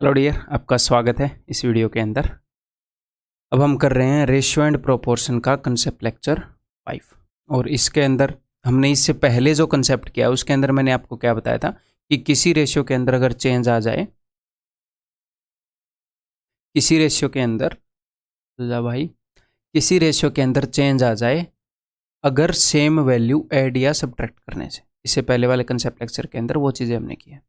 Hello dear, आपका स्वागत है इस वीडियो के अंदर। अब हम कर रहे हैं रेशियो एंड प्रोपोर्शन का कंसेप्ट लेक्चर 5। और इसके अंदर हमने इससे पहले जो कंसेप्ट किया उसके अंदर मैंने आपको क्या बताया था कि किसी रेशियो के अंदर अगर चेंज आ जाए, किसी रेशियो के अंदर किसी रेशियो के अंदर चेंज आ जाए अगर सेम वैल्यू ऐड या सब्ट्रैक्ट करने से। इससे पहले वाले कंसेप्ट लेक्चर के अंदर वो चीज़ें हमने की है।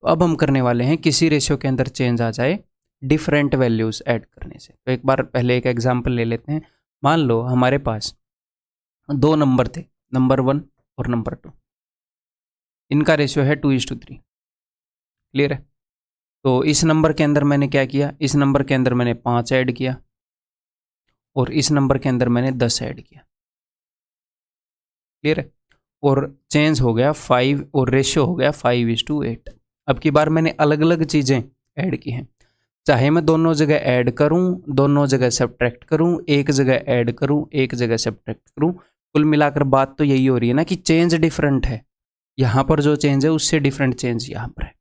तो अब हम करने वाले हैं किसी रेशियो के अंदर चेंज आ जाए डिफरेंट वैल्यूज़ ऐड करने से। तो एक बार पहले एक एग्जांपल ले लेते हैं। मान लो हमारे पास दो नंबर थे, नंबर 1 और नंबर 2। इनका रेशियो है 2:3। क्लियर है? तो इस नंबर के अंदर मैंने क्या किया, इस नंबर के अंदर मैंने 5 ऐड किया और इस नंबर के अंदर मैंने 10 ऐड किया। क्लियर है? और चेंज हो गया 5 और रेशियो हो गया 5:8। अब की बार मैंने अलग अलग चीज़ें ऐड की हैं। चाहे मैं दोनों जगह ऐड करूं, दोनों जगह सब्ट्रैक्ट करूं, एक जगह ऐड करूं, एक जगह सब्ट्रैक्ट करूं, कुल मिलाकर बात तो यही हो रही है ना कि चेंज डिफरेंट है। यहाँ पर जो चेंज है उससे डिफरेंट चेंज यहाँ पर है।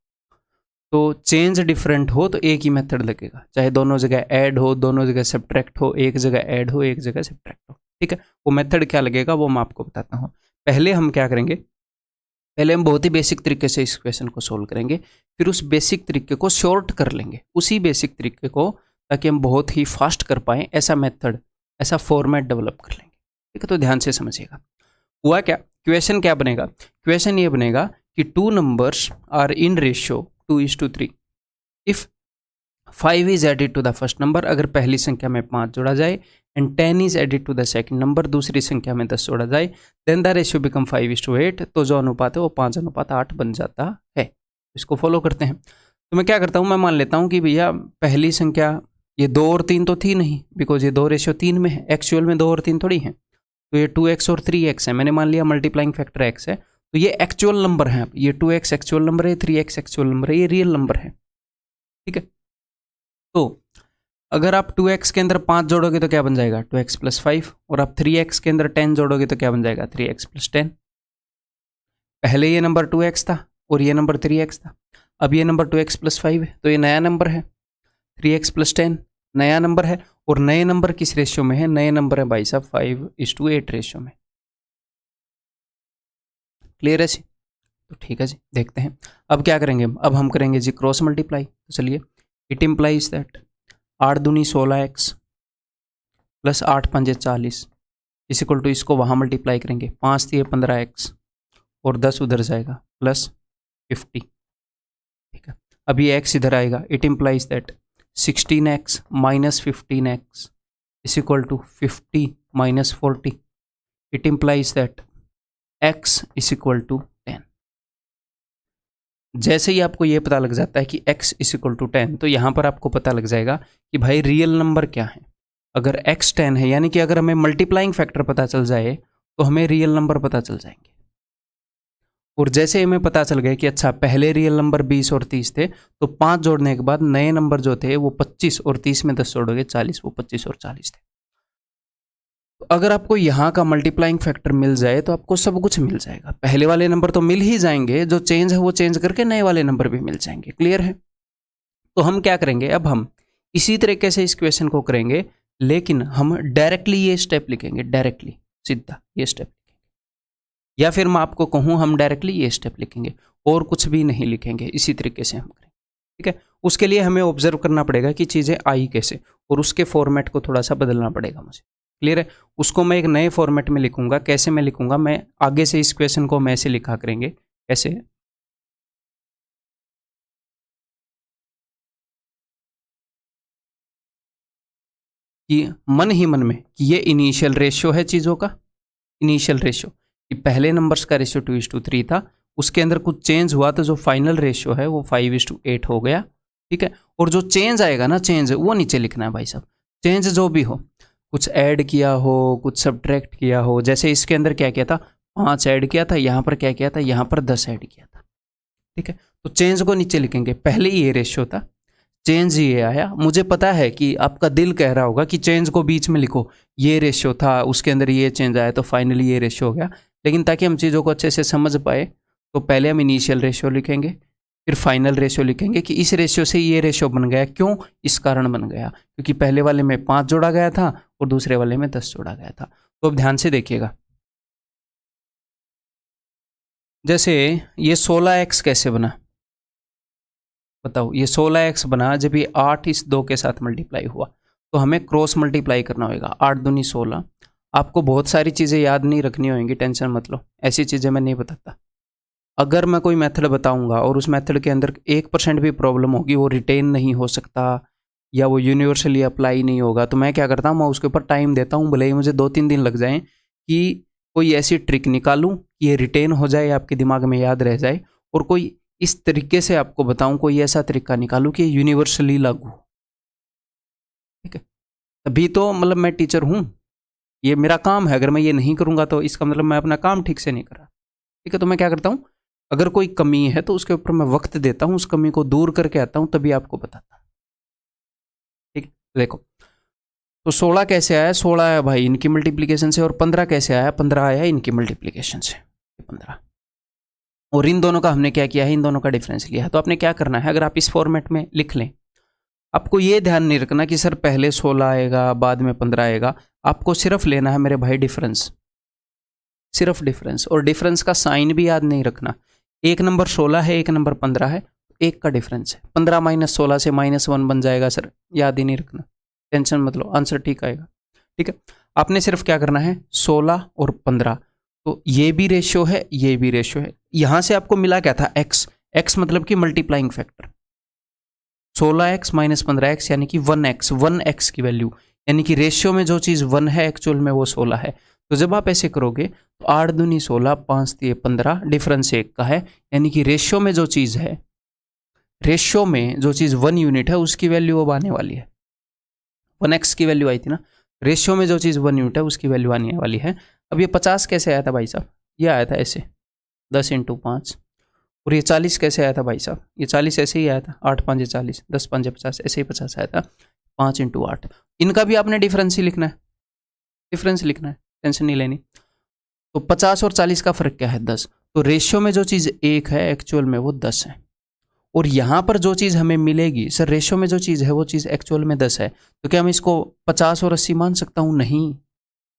तो चेंज डिफरेंट हो तो एक ही मेथड लगेगा, चाहे दोनों जगह ऐड हो, दोनों जगह सब्ट्रैक्ट हो, एक जगह ऐड हो, एक जगह सब्ट्रैक्ट हो। ठीक है, वो मेथड क्या लगेगा वो मैं आपको बताता हूँ। पहले हम क्या करेंगे, पहले हम बहुत ही बेसिक तरीके से इस क्वेश्चन को सोल्व करेंगे, फिर उस बेसिक तरीके को शॉर्ट कर लेंगे उसी बेसिक तरीके को, ताकि हम बहुत ही फास्ट कर पाएँ। ऐसा मेथड, ऐसा फॉर्मेट डेवलप कर लेंगे। ठीक है, तो ध्यान से समझिएगा। हुआ क्या, क्वेश्चन क्या बनेगा, क्वेश्चन ये बनेगा कि 2 numbers are in ratio 2:3 if 5 is added to the first number. अगर पहली संख्या में 5 जोड़ा जाए and 10 is added to the second number, दूसरी संख्या में 10 जोड़ा जाए, देन द रेशियो बिकम 5:8। तो जो अनुपात है वो 5:8 बन जाता है। इसको फॉलो करते हैं। तो मैं क्या करता हूँ, मैं मान लेता हूँ कि भैया पहली संख्या ये 2 और 3 तो थी नहीं, बिकॉज ये 2:3 में है। एक्चुअल में 2 और 3 थोड़ी है, तो ये 2x और 3x है। मैंने मान लिया मल्टीप्लाइंग फैक्टर x है, तो ये एक्चुअल नंबर है। ये 2x एक्चुअल नंबर है, 3x एक्चुअल नंबर है, ये रियल नंबर है। ठीक है, तो अगर आप 2x के अंदर 5 जोड़ोगे तो क्या बन जाएगा 2x + 5, और आप 3x के अंदर 10 जोड़ोगे तो क्या बन जाएगा 3x + 10। पहले ये नंबर 2x था और ये नंबर 3x था, अब ये नंबर 2x + 5 है, तो ये नया नंबर है। 3x + 10 नया नंबर है, और नए नंबर किस रेशियो में है, नए नंबर है भाई साहब 5:8 रेशियो में। क्लियर है जी? तो ठीक है जी, देखते हैं अब क्या करेंगे। अब हम करेंगे जी क्रॉस मल्टीप्लाई। तो चलिए, इट इम्प्लाइज दैट 8 दूनी 16x प्लस 8 पंजे 40 इस इक्वल टू, इसको वहाँ मल्टीप्लाई करेंगे, 5 दिए 15x और 10 उधर जाएगा प्लस 50। ठीक है, अब ये x इधर आएगा। It implies that 16x minus 15x is equal to 50 minus 40। It implies that x is equal to 10। जैसे ही आपको ये पता लग जाता है कि x इस इक्वल टू 10, तो यहाँ पर आपको पता लग जाएगा कि भाई रियल नंबर क्या है। अगर x 10 है, यानी कि अगर हमें मल्टीप्लाइंग फैक्टर पता चल जाए तो हमें रियल नंबर पता चल जाएंगे। और जैसे हमें पता चल गया कि अच्छा पहले रियल नंबर 20 और 30 थे, तो 5 जोड़ने के बाद नए नंबर जो थे वो 25 और 30 में 10 जोड़ोगे 40, वो 25 और 40 थे। तो अगर आपको यहाँ का मल्टीप्लाइंग फैक्टर मिल जाए तो आपको सब कुछ मिल जाएगा। पहले वाले नंबर तो मिल ही जाएंगे, जो चेंज है वो चेंज करके नए वाले नंबर भी मिल जाएंगे। क्लियर है? तो हम क्या करेंगे, अब हम इसी तरीके से इस क्वेश्चन को करेंगे, लेकिन हम डायरेक्टली ये स्टेप लिखेंगे, डायरेक्टली सीधा ये स्टेप लिखेंगे, या फिर मैं आपको कहूँ हम डायरेक्टली ये स्टेप लिखेंगे और कुछ भी नहीं लिखेंगे। इसी तरीके से हम करेंगे। ठीक है, उसके लिए हमें ऑब्जर्व करना पड़ेगा कि चीज़ें आई कैसे, और उसके फॉर्मेट को थोड़ा सा बदलना पड़ेगा मुझे। क्लियर है? उसको मैं एक नए फॉर्मेट में लिखूंगा। कैसे मैं लिखूंगा, मैं आगे से इस क्वेश्चन को मैं से लिखा करेंगे। कैसे? कि मन ही मन में कि ये इनिशियल रेशियो है चीज़ों का, इनिशियल रेशियो कि पहले नंबर्स का रेशियो 2:3 था, उसके अंदर कुछ चेंज हुआ तो जो फाइनल रेशियो है वो 5:8 हो गया। ठीक है, और जो चेंज आएगा ना, चेंज वो नीचे लिखना है भाई साहब। चेंज जो भी हो, कुछ ऐड किया हो, कुछ सब्ट्रैक्ट किया हो, जैसे इसके अंदर क्या किया था 5 ऐड किया था, यहाँ पर क्या किया था, यहाँ पर 10 ऐड किया था। ठीक है, तो चेंज को नीचे लिखेंगे। पहले ये रेशियो था, चेंज ये आया। मुझे पता है कि आपका दिल कह रहा होगा कि चेंज को बीच में लिखो, ये रेशियो था उसके अंदर ये चेंज आया तो फाइनली ये रेशियो हो गया। लेकिन ताकि हम चीज़ों को अच्छे से समझ पाए तो पहले हम इनिशियल रेशियो लिखेंगे, फिर फाइनल रेशियो लिखेंगे कि इस रेशियो से ये रेशियो बन गया, क्यों, इस कारण बन गया क्योंकि पहले वाले में 5 जोड़ा गया था और दूसरे वाले में 10 जोड़ा गया था। तो अब ध्यान से देखिएगा, जैसे ये 16x कैसे बना बताओ। ये 16x बना जब ये 8 इस 2 के साथ मल्टीप्लाई हुआ, तो हमें क्रॉस मल्टीप्लाई करना होगा। 8 दूनी 16। आपको बहुत सारी चीज़ें याद नहीं रखनी होंगी, टेंशन मत लो, ऐसी चीज़ें मैं नहीं बताता। अगर मैं कोई मेथड बताऊंगा और उस मेथड के अंदर 1% भी प्रॉब्लम होगी, वो रिटेन नहीं हो सकता या वो यूनिवर्सली अप्लाई नहीं होगा, तो मैं क्या करता हूँ, मैं उसके ऊपर टाइम देता हूँ, भले ही मुझे 2-3 दिन लग जाएं कि कोई ऐसी ट्रिक निकालूं कि ये रिटेन हो जाए, आपके दिमाग में याद रह जाए, और कोई इस तरीके से आपको बताऊं, कोई ऐसा तरीका निकालूं कि यूनिवर्सली लागू। ठीक है, अभी तो मतलब मैं टीचर हूं, ये मेरा काम है, अगर मैं ये नहीं करूंगा तो इसका मतलब मैं अपना काम ठीक से नहीं कर रहा। ठीक है, तो मैं क्या करता हूं, अगर कोई कमी है तो उसके ऊपर मैं वक्त देता हूं, उस कमी को दूर करके आता हूं, तभी आपको बताता हूं। ठीक है, देखो, तो 16 कैसे आया, 16 आया भाई इनकी मल्टीप्लीकेशन से, और 15 कैसे आया, 15 आया इनकी मल्टीप्लीकेशन से, 15। और इन दोनों का हमने क्या किया है, इन दोनों का डिफरेंस लिया है। तो आपने क्या करना है, अगर आप इस फॉर्मेट में लिख लें, आपको ये ध्यान नहीं रखना कि सर पहले 16 आएगा बाद में 15 आएगा, आपको सिर्फ लेना है मेरे भाई डिफरेंस, सिर्फ डिफरेंस, और डिफरेंस का साइन भी याद नहीं रखना। एक नंबर 16 है, एक नंबर 15 है, एक का डिफरेंस है। 15 माइनस 16 से -1 बन जाएगा सर, याद ही नहीं रखना, टेंशन मत लो, आंसर ठीक आएगा। ठीक है, आपने सिर्फ क्या करना है, 16 और 15, तो ये भी रेशियो है, ये भी रेशियो है। यहां से आपको मिला क्या था, x, x मतलब कि multiplying factor, 16x minus 15x यानी कि 1x, 1x की वैल्यू, यानी कि रेशियो में जो चीज़ 1 है एक्चुअल में वो 16 है। तो जब आप ऐसे करोगे तो 8 दूनी 16, 5 दिए 15, डिफरेंस 1 का है, यानी कि रेशियो में जो चीज़ है, रेशियो में जो चीज़ 1 यूनिट है उसकी वैल्यू अब आने वाली है। 1x की वैल्यू आई थी ना, रेशियो में जो चीज़ 1 यूनिट है उसकी वैल्यू आने वाली है। अब ये 50 कैसे आया था भाई साहब, ये आया था ऐसे 10 × 5। और ये 40 कैसे आया था भाई साहब, ये 40 ऐसे ही आया था, 8 5 40, 10 5 50, ऐसे ही 50 आया था, 5 × 8। इनका भी आपने डिफरेंस ही लिखना है, डिफरेंस लिखना है, टेंशन नहीं लेनी। तो 50 और 40 का फर्क क्या है, 10। तो रेशियो में जो चीज़ 1 है एक्चुअल में वो 10 है। और यहाँ पर जो चीज़ हमें मिलेगी, सर रेशियो में जो चीज़ है वो चीज़ एक्चुअल में 10 है, तो क्या मैं इसको 50 और 80 मान सकता हूँ, नहीं।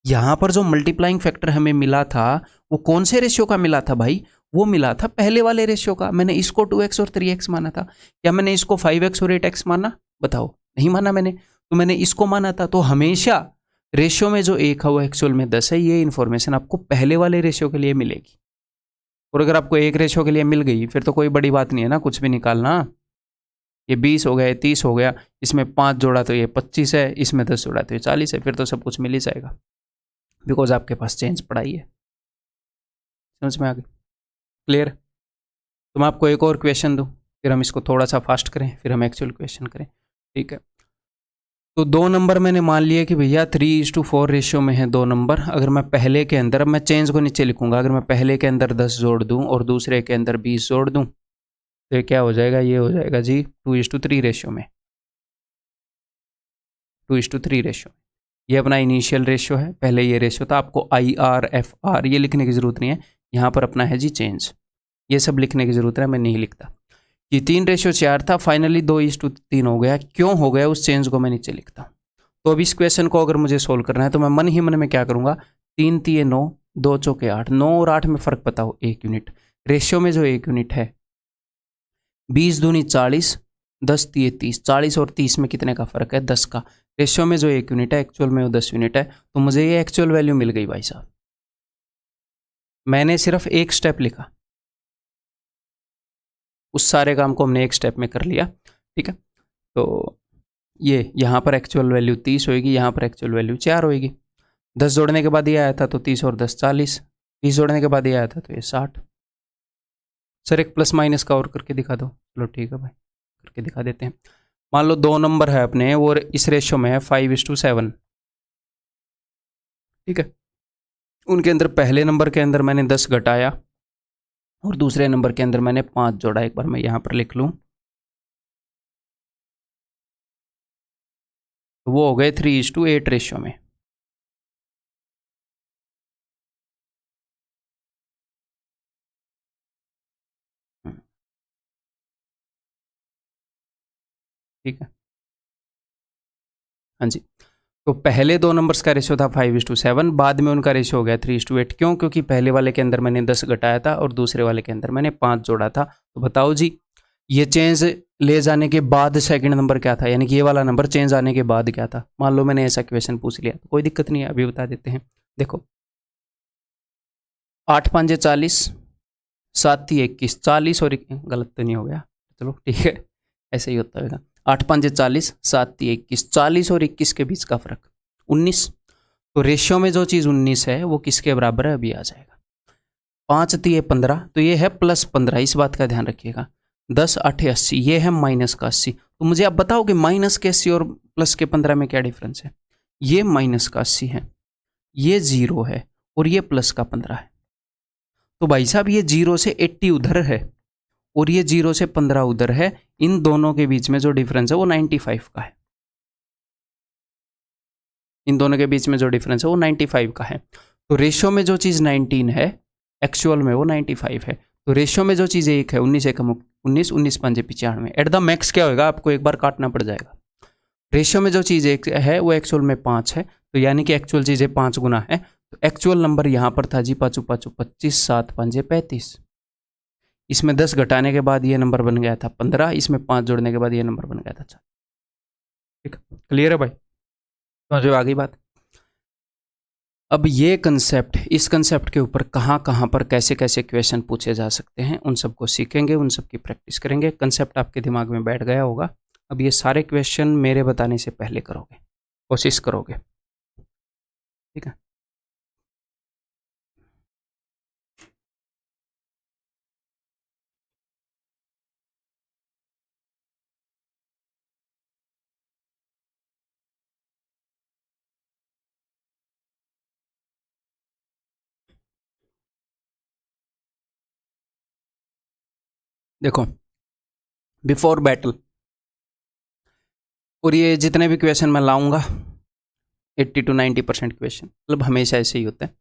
यहाँ पर जो मल्टीप्लाइंग फैक्टर हमें मिला था वो कौन से रेशियो का मिला था भाई, वो मिला था पहले वाले रेशियो का। मैंने इसको 2x और 3x माना था, या मैंने इसको 5x और 8x माना, बताओ, नहीं माना मैंने, तो मैंने इसको माना था। तो हमेशा रेशियो में जो 1 है वो एक्चुअल में 10 है, ये इन्फॉर्मेशन आपको पहले वाले रेशियो के लिए मिलेगी। और अगर आपको एक रेशियो के लिए मिल गई फिर तो कोई बड़ी बात नहीं है ना, कुछ भी निकालना। ये 20 हो गया, 30 हो गया, इसमें 5 जोड़ा तो ये 25 है, इसमें 10 जोड़ा तो ये 40 है, फिर तो सब कुछ मिल ही जाएगा, बिकॉज आपके पास चेंज पड़ा ही है। समझ में आ गई, क्लियर। तो मैं आपको एक और क्वेश्चन दूं, फिर हम इसको थोड़ा सा फास्ट करें, फिर हम एक्चुअल क्वेश्चन करें। ठीक है, तो 2 नंबर मैंने मान लिया कि भैया 3:4 रेशियो में है 2 नंबर। अगर मैं पहले के अंदर, अब मैं चेंज को नीचे लिखूंगा, अगर मैं पहले के अंदर 10 जोड़ दूं और दूसरे के अंदर 20 जोड़ दूं, तो ये क्या हो जाएगा, ये हो जाएगा जी 2:3 रेशियो में, 2:3 रेशियो। ये अपना इनिशियल रेशियो है, पहले ये रेशियो था। आपको IR, FR ये लिखने की ज़रूरत नहीं है, यहाँ पर अपना है जी चेंज, ये सब लिखने की ज़रूरत है, मैं नहीं लिखता। ये 3:4 था, फाइनली 2:3 हो गया। क्यों हो गया उस चेंज को मैं नीचे लिखता हूँ। तो अब इस क्वेश्चन को अगर मुझे सोल्व करना है तो मैं मन ही मन में क्या करूँगा, 3 3 9, 2 चौके 8, 9 और 8 में फ़र्क बताओ 1 यूनिट, रेशियो में जो 1 यूनिट है, 20 दूनी 40, 10 तिये 30, 40 और 30 में कितने का फ़र्क है, 10 का। रेशियो में जो 1 यूनिट है एक्चुअल में वो 10 यूनिट है, तो मुझे ये एक्चुअल वैल्यू मिल गई भाई साहब। मैंने सिर्फ एक स्टेप लिखा, उस सारे काम को हमने एक स्टेप में कर लिया। ठीक है, तो ये यहाँ पर एक्चुअल वैल्यू 30 होएगी, यहाँ पर एक्चुअल वैल्यू 4 होएगी। 10 जोड़ने के बाद ये आया था तो 30 और 10 40, 30 जोड़ने के बाद ये आया था तो ये 60। सर एक प्लस माइनस का और करके दिखा दो, चलो ठीक है भाई, करके दिखा देते हैं। मान लो 2 नंबर है अपने और इस रेशियो में है 5:7। ठीक है, उनके अंदर पहले नंबर के अंदर मैंने 10 घटाया और दूसरे नंबर के अंदर मैंने 5 जोड़ा। एक बार मैं यहाँ पर लिख लूँ, तो वो हो गए 3:8 रेशियो में। ठीक है, हाँ जी। तो पहले दो नंबर्स का रेशियो था 5:7, बाद में उनका रेशियो हो गया 3:8। क्यों? क्योंकि पहले वाले के अंदर मैंने 10 घटाया था और दूसरे वाले के अंदर मैंने 5 जोड़ा था। तो बताओ जी, ये चेंज ले जाने के बाद सेकंड नंबर क्या था, यानी कि ये वाला नंबर चेंज आने के बाद क्या था। मान लो मैंने ऐसा क्वेश्चन पूछ लिया, तो कोई दिक्कत नहीं है, अभी बता देते हैं। देखो 8 5 40, 7 3 21, 40 और गलत तो नहीं हो गया, चलो ठीक है, ऐसे ही होता है। 8 5 40, 7 3 21, 40 और 21 के बीच का फर्क 19। तो रेशियो में जो चीज़ 19 है वो किसके बराबर है, अभी आ जाएगा। 5 3 15, तो ये है +15, इस बात का ध्यान रखिएगा। 10 8 80, ये है माइनस का 80। तो मुझे आप बताओ कि माइनस के 80 और प्लस के 15 में क्या डिफरेंस है। ये माइनस का 80 है, ये 0 है, और ये प्लस का 15 है। तो भाई साहब ये 0 से 80 उधर है और ये 0 से 15 उधर है। इन दोनों के बीच में जो डिफरेंस है वो 95 का है। इन दोनों के बीच में जो डिफरेंस है वो 95 का है। तो रेशियो में जो चीज़ 19 है, एक्चुअल में वो 95 है। तो रेशियो में जो चीज़ 1 है, 19 एकम 19, 19 पंजे 95। एट द मैक्स क्या होगा, आपको एक बार काटना पड़ जाएगा। रेशियो में जो चीज़ 1 है वो एक्चुअल में 5 है, तो यानी कि एक्चुअल चीज़ें 5 गुना है। तो एक्चुअल नंबर यहाँ पर था जी 5 5 25, 7 पंजे 35। इसमें 10 घटाने के बाद ये नंबर बन गया था 15, इसमें 5 जोड़ने के बाद ये नंबर बन गया था 4। ठीक, क्लियर है भाई, समझो आगे बात। अब ये कंसेप्ट, इस कंसेप्ट के ऊपर कहाँ कहाँ पर कैसे कैसे क्वेश्चन पूछे जा सकते हैं, उन सबको सीखेंगे, उन सब की प्रैक्टिस करेंगे। कंसेप्ट आपके दिमाग में बैठ गया होगा। अब ये सारे क्वेश्चन मेरे बताने से पहले करोगे, कोशिश करोगे, ठीक है। देखो बिफोर बैटल, और ये जितने भी क्वेश्चन मैं लाऊंगा 80 to 90% क्वेश्चन, मतलब हमेशा ऐसे ही होता है।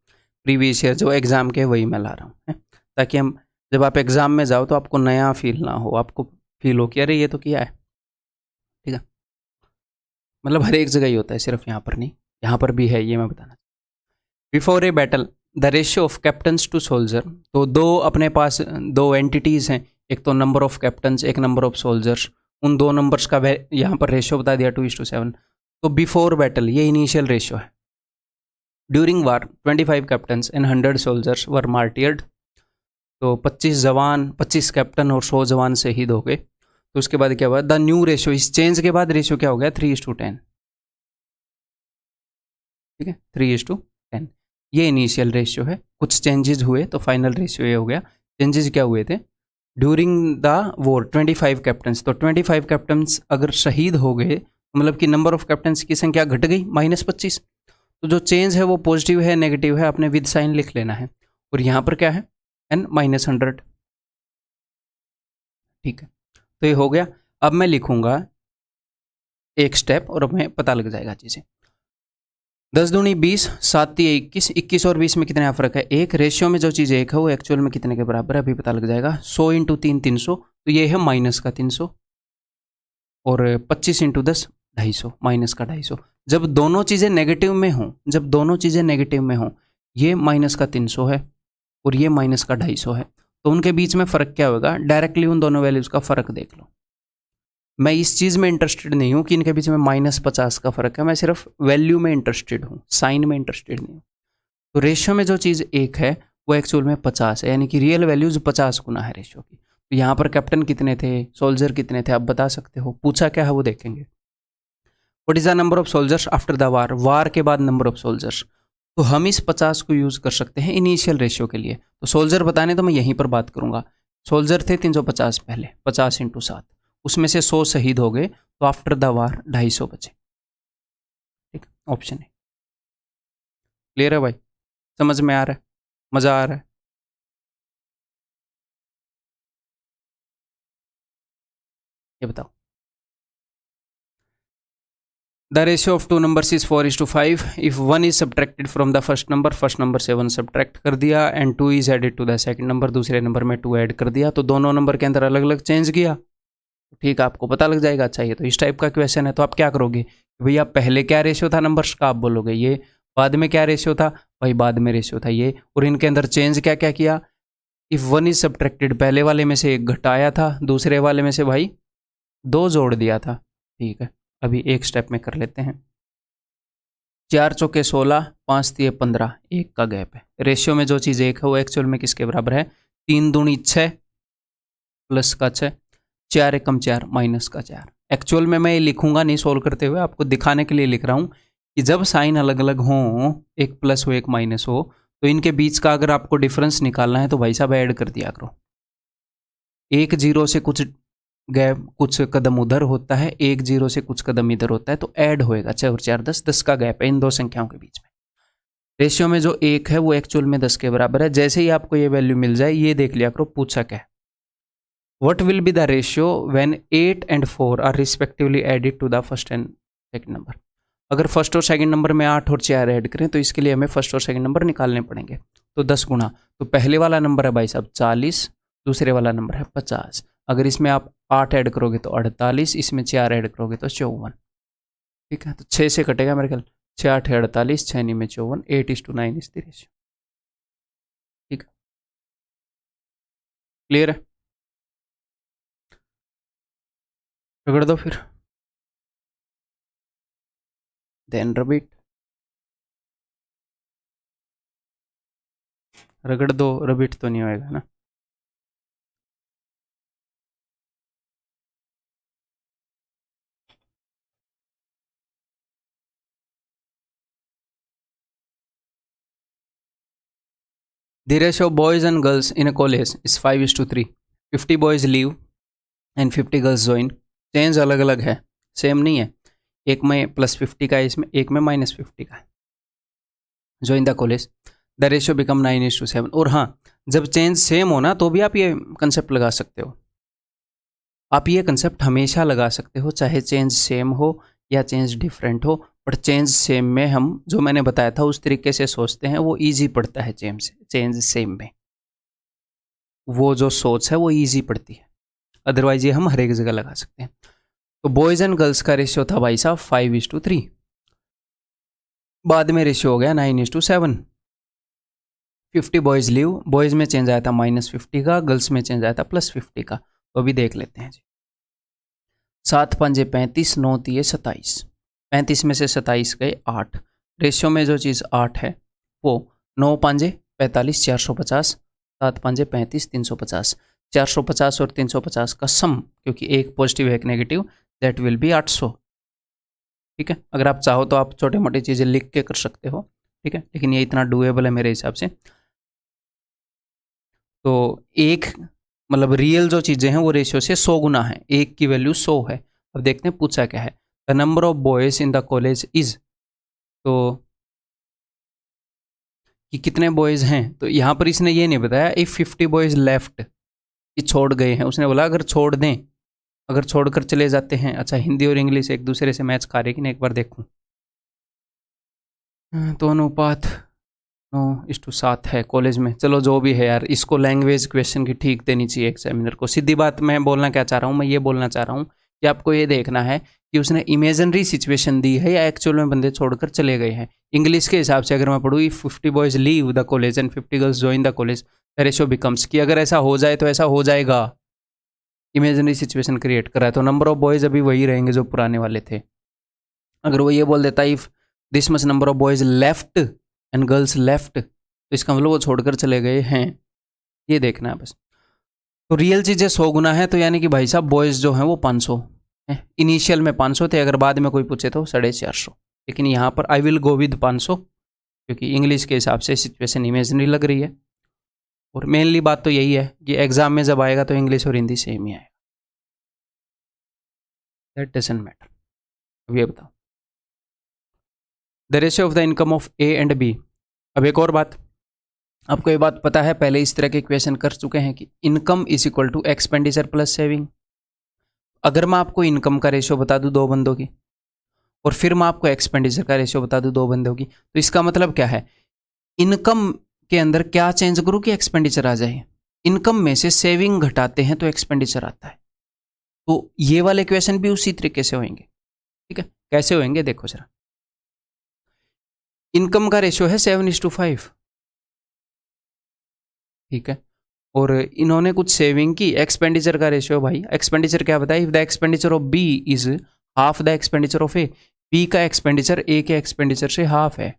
प्रीवियस ईयर जो एग्ज़ाम के वही मैं ला रहा हूँ, ताकि हम जब आप एग्ज़ाम में जाओ तो आपको नया फील ना हो, आपको फील हो कि अरे ये तो किया है, ठीक है। मतलब हर एक जगह ही होता है, सिर्फ यहाँ पर नहीं, यहाँ पर भी है, ये मैं बताना। Before a battle the ratio of captains to soldier, तो दो अपने पास दो एंटिटीज़ हैं, एक तो नंबर ऑफ कैप्टन्स, एक नंबर ऑफ सोल्जर्स। उन दो नंबर्स का यहाँ पर रेशियो बता दिया 2:7। तो बिफोर बैटल ये इनिशियल रेशियो है। During war 25 captains and 100 soldiers वर मार्टियर्ड, तो 25 जवान, 25 कैप्टन और 100 जवान शहीद हो गए। तो उसके बाद क्या हुआ, द न्यू रेशियो, इस चेंज के बाद रेशियो क्या हो गया 3:10, ठीक है, 3:10। ये इनिशियल रेशियो है। कुछ चेंजेस हुए तो फाइनल रेशियो ये हो गया। चेंजेस क्या हुए थे, ड्यूरिंग द वॉर 25 कैप्टन्स, तो 25 कैप्टन्स अगर शहीद हो गए, मतलब कि नंबर ऑफ कैप्टन्स की संख्या घट गई -25। तो जो चेंज है वो पॉजिटिव है नेगेटिव है, आपने विद साइन लिख लेना है। और यहाँ पर क्या है n -100, ठीक है। तो ये हो गया। अब मैं लिखूंगा एक स्टेप और अब मैं पता लग जाएगा चीज़ें। 10 दूनी 20, 7 3 21, 21 और 20 में कितने का फर्क है, एक। रेशियो में जो चीज़ एक है वो एक्चुअल में कितने के बराबर है, अभी पता लग जाएगा। 100 × 3 300, तो ये है माइनस का 300, और 25 × 10 250, माइनस का 250। जब दोनों चीज़ें नेगेटिव में हों, जब दोनों चीज़ें नेगेटिव में हों, ये माइनस का 300 है और ये माइनस का 250 है, तो उनके बीच में फ़र्क क्या होगा, डायरेक्टली उन दोनों वैल्यूज़ का फ़र्क देख लो। मैं इस चीज़ में इंटरेस्टेड नहीं हूँ कि इनके बीच में -50 का फ़र्क है, मैं सिर्फ वैल्यू में इंटरेस्टेड हूँ, साइन में इंटरेस्टेड नहीं हूँ। तो रेशियो में जो चीज़ एक है वो एक्चुअल में 50 है, यानी कि रियल वैल्यूज़ 50 गुना है रेशियो की। तो यहाँ पर कैप्टन कितने थे, सोल्जर कितने थे, आप बता सकते हो। पूछा क्या है वो देखेंगे। What is the number of soldiers after the war, war के बाद नंबर ऑफ सोल्जर्स। तो हम इस 50 को यूज़ कर सकते हैं इनिशियल रेशियो के लिए। तो सोल्जर बताने तो मैं यहीं पर बात करूँगा। सोल्जर थे 350 पहले, 50 × 7, उसमें से 100 शहीद हो गए, तो आफ्टर द वार 250 बचे, ठीक, ऑप्शन है। क्लियर है भाई, समझ में आ रहा है, मज़ा आ रहा है। ये बताओ। The ratio of two numbers is 4:5. If 1 is subtracted from the first number से 1 subtract कर दिया, and 2 is added to the second number, दूसरे नंबर में 2 ऐड कर दिया, तो दोनों नंबर के अंदर अलग अलग चेंज किया, ठीक है, आपको पता लग जाएगा। अच्छा ये तो इस टाइप का क्वेश्चन है, तो आप क्या करोगे भैया, पहले क्या रेशियो था नंबर्स का, आप बोलोगे ये, बाद में क्या रेशियो था भाई, बाद में रेशियो था ये, और इनके अंदर चेंज क्या क्या किया। इफ वन इज सब्ट्रैक्टेड, पहले वाले में से एक घटाया था, दूसरे वाले में से भाई 2 जोड़ दिया था। ठीक है, अभी एक स्टेप में कर लेते हैं। 4 चौके 16, 5 तिये 15, एक का गैप है। रेशियो में जो चीज़ एक है वो एक्चुअल में किसके बराबर है, 3 दूनी 6 प्लस का 6, 4 एकम 4 माइनस का 4। एक्चुअल में मैं ये लिखूंगा नहीं सोल्व करते हुए, आपको दिखाने के लिए लिख रहा हूँ कि जब साइन अलग अलग हों, एक प्लस हो एक माइनस हो, तो इनके बीच का अगर आपको डिफरेंस निकालना है तो भाई साहब ऐड कर दिया करो। एक जीरो से कुछ गैप, कुछ कदम उधर होता है, एक जीरो से कुछ कदम इधर होता है, तो ऐड होएगा। 6 और 4 10, 10 का गैप है इन दो संख्याओं के बीच में। रेशियो में जो एक है वो एक्चुअल में 10 के बराबर है। जैसे ही आपको ये वैल्यू मिल जाए, ये देख लिया करो पूछा क्या है, what will be the ratio when 8 and 4 are respectively added to the first and second number. अगर फर्स्ट और सेकंड नंबर में 8 और 4 ऐड करें तो इसके लिए हमें फर्स्ट और सेकंड नंबर निकालने पड़ेंगे। तो 10 गुना, तो पहले वाला नंबर है भाई साहब 40, दूसरे वाला नंबर है 50। अगर इसमें आप 8 ऐड करोगे तो 48, इसमें 4 ऐड करोगे तो 54। ठीक है, तो 6 से कटेगा मेरे ख्याल, 6 8 48, 6 9 में 54, 8:9 इज द रेशियो। ठीक है, क्लियर है, रगड़ दो फिर, देन रिपीट, रगड़ दो, रिपीट तो नहीं होएगा ना। The ratio of boys and girls in a college is 5:3. 50 boys leave and 50 girls join. Change अलग अलग है, सेम नहीं है। एक में +50 का है इसमें, एक में -50 का है। Join the college. The ratio become 9:7. और हाँ, जब चेंज सेम हो ना तो भी आप ये कंसेप्ट लगा सकते हो। आप ये कंसेप्ट हमेशा लगा सकते हो, चाहे चेंज सेम हो या चेंज डिफरेंट हो, बट चेंज सेम में हम जो मैंने बताया था उस तरीके से सोचते हैं, वो इजी पड़ता है। चेंज सेम में वो जो सोच है वो इजी पड़ती है, अदरवाइज ये हम हर एक जगह लगा सकते हैं। तो बॉयज़ एंड गर्ल्स का रेशियो था भाई साहब 5:3, बाद में रेशियो हो गया 9:7। 50 बॉयज़ लीव, बॉयज़ में चेंज आया था -50 का, गर्ल्स में चेंज आया था +50 का। तो अभी देख लेते हैं जी। 7 5 35, 9 3 27, 35 में से 27 गए 8। रेशियो में जो चीज़ 8 है वो 9 5 45, 450, 7 5 35, 350। 450 और 350 का सम, क्योंकि एक पॉजिटिव है एक नेगेटिव, दैट विल बी 800। ठीक है, अगर आप चाहो तो आप छोटी मोटी चीज़ें लिख के कर सकते हो। ठीक है, लेकिन ये इतना डूएबल है मेरे हिसाब से। तो एक मतलब रियल जो चीज़ें हैं वो रेशियो से 100 गुना है, एक की वैल्यू 100 है। अब देखते हैं पूछा क्या है, the number of boys in the college is, तो कि कितने बॉयज़ हैं, तो यहाँ पर इसने ये नहीं बताया इफ 50 बॉयज़ लेफ्ट, कि छोड़ गए हैं। उसने बोला अगर छोड़ दें, अगर छोड़कर चले जाते हैं। अच्छा, हिंदी और इंग्लिश एक दूसरे से मैच खा रहे कि नहीं, एक बार देखूँ। तो अनुपात 9:7 है कॉलेज में। चलो जो भी है यार, इसको लैंग्वेज क्वेश्चन की ठीक देनी चाहिए एग्जामिनर को। सीधी बात मैं बोलना क्या चाह रहा हूँ, मैं ये बोलना चाह रहा हूँ कि आपको ये देखना है कि उसने इमेजिनरी सिचुएशन दी है या एक्चुअल में बंदे छोड़कर चले गए हैं। इंग्लिश के हिसाब से अगर मैं पढ़ूँ, 50 boys leave the college and 50 girls join the college, the ratio becomes, कि अगर ऐसा हो जाए तो ऐसा हो जाएगा। इमेजिनरी सिचुएशन क्रिएट करा है तो नंबर ऑफ बॉयज़ अभी वही रहेंगे जो पुराने वाले थे। अगर वो ये बोल देता if this much number of boys left and girls left, तो इसका मतलब वो छोड़कर चले गए हैं। ये देखना है बस। तो रियल चीज़ें 100 गुना है, तो यानी कि भाई साहब बॉयज़ जो हैं वो 500 हैं। इनिशियल में 500 थे, अगर बाद में कोई पूछे तो 450, लेकिन यहाँ पर आई विल गो विद 500, क्योंकि इंग्लिश के हिसाब से सिचुएशन इमेजिनरी लग रही है। और मेनली बात तो यही है कि एग्जाम में जब आएगा तो इंग्लिश और हिंदी सेम ही आएगा, दैट डजंट मैटर। अब ये बताओ, the ratio of the income of A and B. अब एक और बात, आपको ये बात पता है, पहले इस तरह के क्वेश्चन कर चुके हैं कि income is equal to expenditure plus saving. अगर मैं आपको इनकम का रेशियो बता दूं 2 बंदों की, और फिर मैं आपको एक्सपेंडिचर का रेशियो बता दूं 2 बंदों की, तो इसका मतलब क्या है, इनकम के अंदर क्या चेंज करूं कि एक्सपेंडिचर आ जाए। इनकम में से सेविंग घटाते हैं तो एक्सपेंडिचर आता है। तो ये वाले क्वेश्चन भी उसी तरीके से होंगे। ठीक है, कैसे होंगे देखो जरा। इनकम का रेशियो है 7:5। ठीक है, और इन्होंने कुछ सेविंग की। एक्सपेंडिचर का रेशियो भाई, एक्सपेंडिचर क्या बताया, if the expenditure of B is half the expenditure of A, B का एक्सपेंडिचर ए के एक्सपेंडिचर से हाफ है,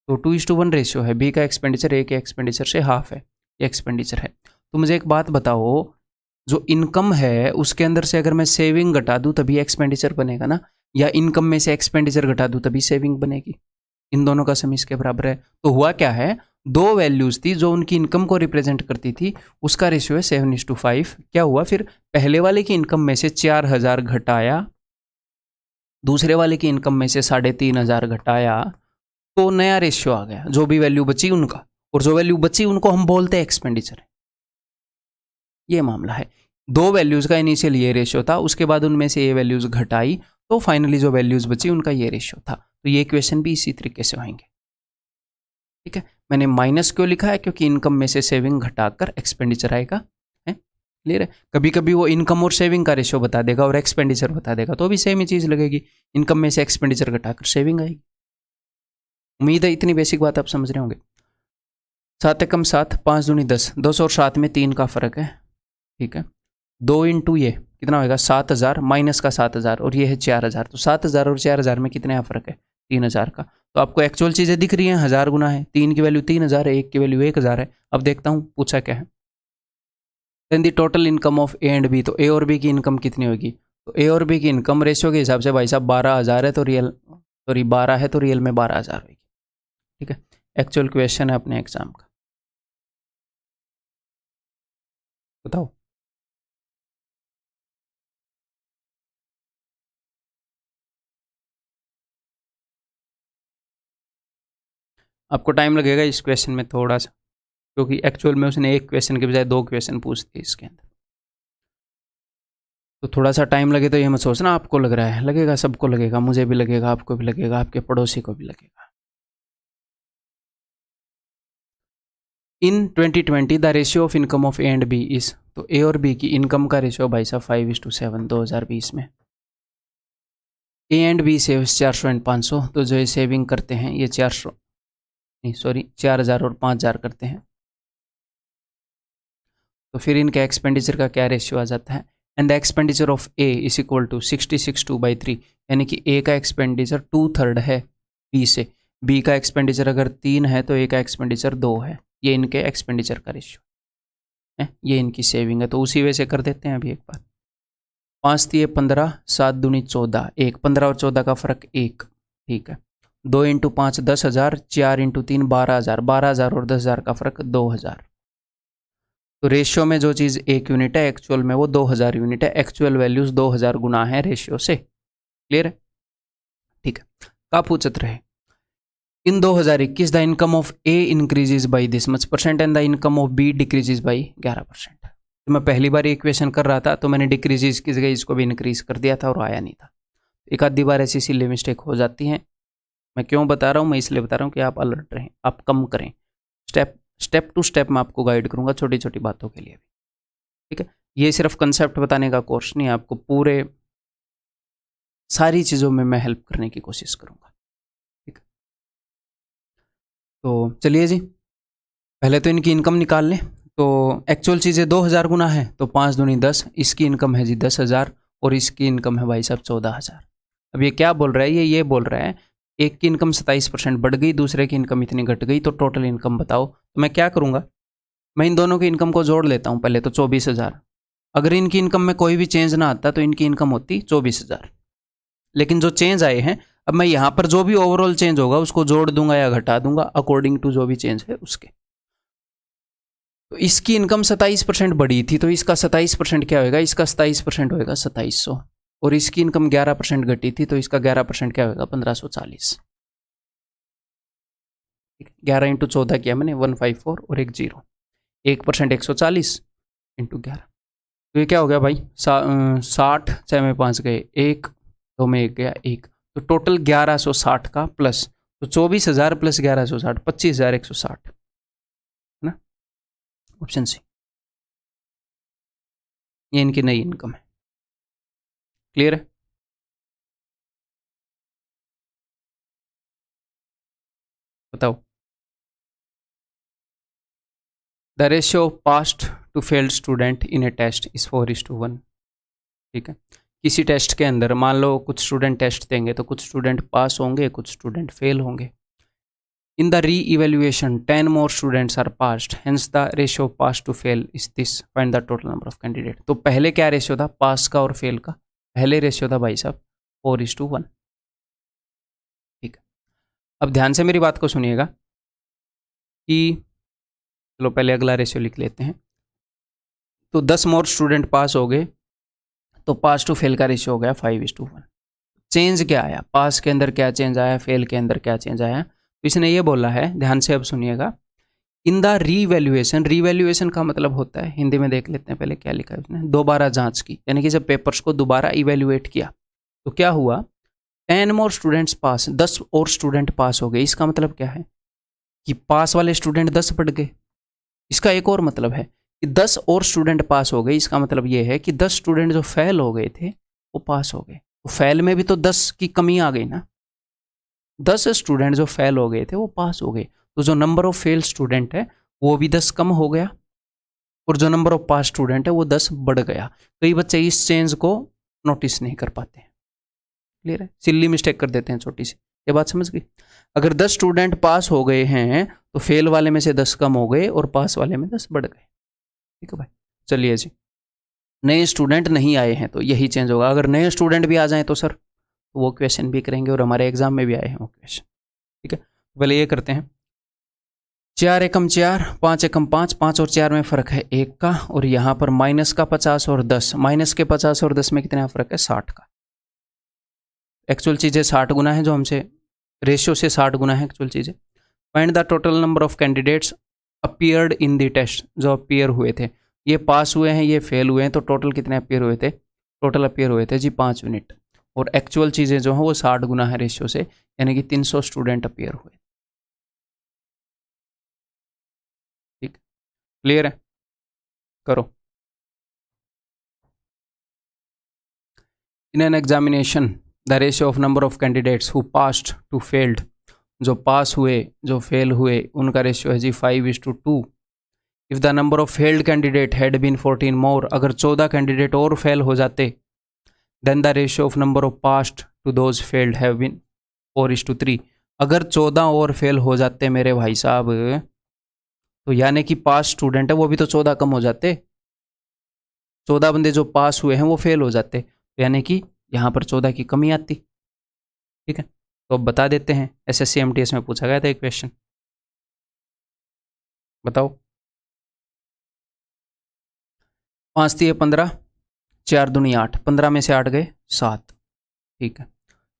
तो 2:1 रेशियो है। बी का एक्सपेंडिचर ए के एक्सपेंडिचर से हाफ है, ये एक्सपेंडिचर है। तो मुझे एक बात बताओ, जो इनकम है उसके अंदर से अगर मैं सेविंग घटा दूं तभी एक्सपेंडिचर बनेगा ना, या इनकम में से एक्सपेंडिचर घटा दूं तभी सेविंग बनेगी? इन दोनों का सम इसके बराबर है। तो हुआ क्या है, दो वैल्यूज थी जो उनकी इनकम को रिप्रेजेंट करती थी, उसका रेशियो है 7:5। क्या हुआ फिर, पहले वाले की इनकम में से 4,000 घटाया, दूसरे वाले की इनकम में से 3,500 घटाया, तो नया रेशियो आ गया। जो भी वैल्यू बची उनका, और जो वैल्यू बची उनको हम बोलते हैं एक्सपेंडिचर। ये मामला है। दो वैल्यूज का इनिशियल ये रेशियो था, उसके बाद उनमें से ये वैल्यूज घटाई, तो फाइनली जो वैल्यूज बची उनका ये रेशियो था। तो ये क्वेश्चन भी इसी तरीके से होंगे। ठीक है, मैंने माइनस क्यों लिखा है, क्योंकि इनकम में से सेविंग घटाकर एक्सपेंडिचर आएगा। है क्लियर है? कभी कभी वो इनकम और सेविंग का रेशियो बता देगा और एक्सपेंडिचर बता देगा, तो भी सेम ही चीज लगेगी। इनकम में से एक्सपेंडिचर घटाकर सेविंग आएगी। उम्मीद है इतनी बेसिक बात आप समझ रहे होंगे। 7 एकम 7, 5 दूनी 10, 200 और 7 में 3 का फर्क है। ठीक है, 2 इंटू ये कितना होगा, 7,000 माइनस का 7,000, और ये है 4,000। तो 7,000 और 4,000 में कितने का फर्क है, 3,000 का। तो आपको एक्चुअल चीज़ें दिख रही हैं, 1000 गुना है, 3 की वैल्यू 3,000 है, 1 की वैल्यू 1,000 है। अब देखता हूँ पूछा क्या है। Then the total income of A and B, तो ए और बी की इनकम कितनी होगी, तो ए और बी की इनकम रेशियो के हिसाब से भाई साहब 12,000 है, तो रियल सॉरी 12 है, तो रियल में 12,000 होगी। ठीक है, एक्चुअल क्वेश्चन है अपने एग्जाम का, बताओ। आपको टाइम लगेगा इस क्वेश्चन में थोड़ा सा, क्योंकि एक्चुअल में उसने एक क्वेश्चन के बजाय 2 क्वेश्चन पूछ दिए इसके अंदर, तो थोड़ा सा टाइम लगे तो ये मत सोचना आपको लग रहा है, लगेगा, सबको लगेगा, मुझे भी लगेगा, आपको भी लगेगा, आपके पड़ोसी को भी लगेगा। In 2020 the ratio of income of A and B is, तो ए और बी की इनकम का रेशियो भाई साहब 5:7 2020 में। A and B saves 400 and 500, तो जो ये सेविंग करते हैं ये 400 नहीं सॉरी 4,000 और 5,000 करते हैं, तो फिर इनके एक्सपेंडिचर का क्या रेशियो आ जाता है। And the expenditure of A is equal to 66/2/3, यानी कि ए का एक्सपेंडिचर 2/3 है बी से, बी का एक्सपेंडिचर अगर 3 है तो ए का एक्सपेंडिचर 2 है। ये इनके एक्सपेंडिचर का रेशियो है, ये इनकी सेविंग है। तो उसी वजह से कर देते हैं अभी एक बार। 5 3 15, 7 दूनी 14, 1 15 और 14 का फर्क 1। ठीक है, 2 इंटू 5 10,000, 4 इंटू 3 12,000, 12,000 और 10,000 का फर्क 2,000। तो रेशियो में जो चीज़ 1 यूनिट है, एक्चुअल में वो 2,000 यूनिट है। एक्चुअल वैल्यूज 2,000 गुना है रेशियो से। क्लियर है? ठीक है, का पूछत रहे, इन 2021 the income of A increases by this much percent and the income of B decreases by 11%। तो मैं पहली बार इक्वेशन कर रहा था तो मैंने डिक्रीजेज की जगह इसको भी इंक्रीज कर दिया था और आया नहीं था। एक आधी बार ऐसी सिली मिस्टेक हो जाती है। मैं क्यों बता रहा हूँ, मैं इसलिए बता रहा हूँ कि आप अलर्ट रहें, आप कम करें। स्टेप टू स्टेप मैं आपको गाइड करूँगा छोटी छोटी बातों के लिए भी। ठीक है, ये सिर्फ कंसेप्ट बताने का कोर्स नहीं है, आपको पूरे सारी चीज़ों में मैं हेल्प करने की कोशिश करूँगा। ठीक है, तो चलिए जी, पहले तो इनकी इनकम निकाल लें। तो एक्चुअल चीज़ें 2,000 गुना है, तो 5 दूनी 10, इसकी इनकम है जी 10,000 और इसकी इनकम है भाई साहब 14,000। अब ये क्या बोल रहा है, ये बोल रहा है एक की इनकम 27% बढ़ गई, दूसरे की इनकम इतनी घट गई, तो टोटल इनकम बताओ। तो मैं क्या करूँगा, मैं इन दोनों की इनकम को जोड़ लेता हूँ पहले, तो 24,000। अगर इनकी इनकम में कोई भी चेंज ना आता तो इनकी इनकम होती 24,000। लेकिन जो चेंज आए हैं, अब मैं यहाँ पर जो भी ओवरऑल चेंज होगा उसको जोड़ दूंगा या घटा दूंगा अकॉर्डिंग टू जो भी चेंज है उसके। तो इसकी इनकम 27% बढ़ी थी, तो इसका 27% क्या होगा, इसका 27% होगा 2,700। और इसकी इनकम 11% घटी थी, तो इसका 11% क्या होगा 1,540। 11 इंटू 14 किया मैंने 154 और एक 0, 1% 140 इंटू 11, तो ये क्या हो गया भाई 60, 6 में 5 गए 1, 2 में 1 गया 1, तो टोटल 1,160 का प्लस, तो 24,000 प्लस 1,160 25,160 है ना, ऑप्शन सी, ये इनकी नई इनकम है। क्लियर है? बताओ। The ratio of passed to failed student in a test is 4:1। ठीक है, किसी टेस्ट के अंदर मान लो कुछ स्टूडेंट टेस्ट देंगे तो कुछ स्टूडेंट पास होंगे, कुछ स्टूडेंट फेल होंगे। In the re evaluation 10 more students are passed, hence the ratio pass to fail is this, find the total number of candidate. तो पहले क्या रेशियो था पास का और फेल का? पहले रेशियो था भाई साहब 4:1। ठीक है, अब ध्यान से मेरी बात को सुनिएगा कि चलो पहले अगला रेशियो लिख लेते हैं। तो 10 मोर स्टूडेंट पास हो गए तो पास टू फेल का रेशियो हो गया 5:1। चेंज क्या आया? पास के अंदर क्या चेंज आया, फेल के अंदर क्या चेंज आया? तो इसने ये बोला है, ध्यान से अब सुनिएगा, इन द रीवैल्यूएशन। रीवैल्यूएशन का मतलब होता है, हिंदी में देख लेते हैं पहले क्या लिखा है उसने, दोबारा जांच की, यानी कि जब पेपर्स को दोबारा इवेल्युएट किया तो क्या हुआ, 10 मोर स्टूडेंट्स पास, 10 और स्टूडेंट पास हो गए। इसका मतलब क्या है कि पास वाले स्टूडेंट 10 बढ़ गए। इसका एक और मतलब है कि 10 और स्टूडेंट पास हो गए, इसका मतलब ये है कि 10 स्टूडेंट जो फेल हो गए थे वो पास हो गए। तो फेल में भी तो 10 की कमी आ गई ना, 10 स्टूडेंट जो फेल हो गए थे वो पास हो गए, तो जो नंबर ऑफ फेल स्टूडेंट है वो भी 10 कम हो गया और जो नंबर ऑफ पास स्टूडेंट है वो 10 बढ़ गया। कई बच्चे इस चेंज को नोटिस नहीं कर पाते हैं, क्लियर है, सिल्ली मिस्टेक कर देते हैं छोटी सी। ये बात समझ गई? अगर 10 स्टूडेंट पास हो गए हैं तो फेल वाले में से 10 कम हो गए और पास वाले में 10 बढ़ गए। ठीक है भाई, चलिए जी, नए स्टूडेंट नहीं आए हैं तो यही चेंज होगा। अगर नए स्टूडेंट भी आ जाएं तो सर वो क्वेश्चन भी करेंगे और हमारे एग्जाम में भी आए हैं वो क्वेश्चन। ठीक है, पहले ये करते हैं, 4 एकम 4, 5 एकम 5, 5 और 4 में फ़र्क है 1 का, और यहाँ पर माइनस का 50 और 10, माइनस के 50 और 10 में कितना फ़र्क है 60 का। एक्चुअल चीज़ें 60 गुना है, जो हमसे रेशियो से 60 गुना है एक्चुअल चीज़ें। Find the total number of candidates appeared in the test, जो अपीयर हुए थे, ये पास हुए हैं ये फेल हुए हैं, तो टोटल कितने अपीयर हुए थे? टोटल अपीयर हुए थे जी 5 यूनिट, और एक्चुअल चीज़ें जो हैं वो 60 गुना है रेशियो से, यानी कि 300 स्टूडेंट अपीयर हुए। ठीक, क्लियर है? करो। In an examination the ratio of number of candidates who passed to failed, जो पास हुए जो फेल हुए उनका रेशियो है जी 5:2। If the number of failed candidate had been 14 more, अगर 14 कैंडिडेट और फेल हो जाते, then the ratio of number of passed to those failed have been 4:3। अगर 14 और फेल हो जाते मेरे भाई साहब, तो यानी कि पास स्टूडेंट है वो भी तो 14 कम हो जाते, 14 बंदे जो पास हुए हैं वो फेल हो जाते, तो यानी कि यहाँ पर 14 की कमी आती। ठीक है, तो अब बता देते हैं, SSC MTS में पूछा गया था एक क्वेश्चन, बताओ। 5 3 15, 4 दूनी 8, 15 में से 8 गए 7। ठीक है,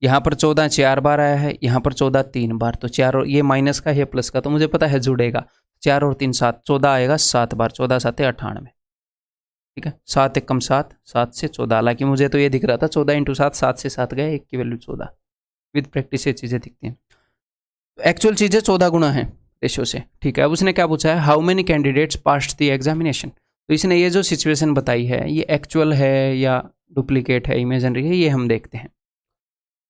यहाँ पर 14 4 बार आया है, यहाँ पर 14 3 बार, तो 4 और ये माइनस का है प्लस का, तो मुझे पता है जुड़ेगा, 4 और 3 7, 14 आएगा 7 बार, 14 7 98। ठीक है, 7 एकम 7, 7 से 14, हालांकि मुझे तो ये दिख रहा था 14 × 7, 7 से 7 गए, 1 की वैल्यू 14। विद प्रैक्टिस ये चीज़ें दिखती हैं। एक्चुअल चीज़ें 14 गुना है रेशियो से। ठीक है, अब उसने क्या पूछा है, how many candidates passed the examination. तो इसने ये जो सिचुएशन बताई है ये एक्चुअल है या डुप्लीकेट है, इमेजिनरी है, ये हम देखते हैं।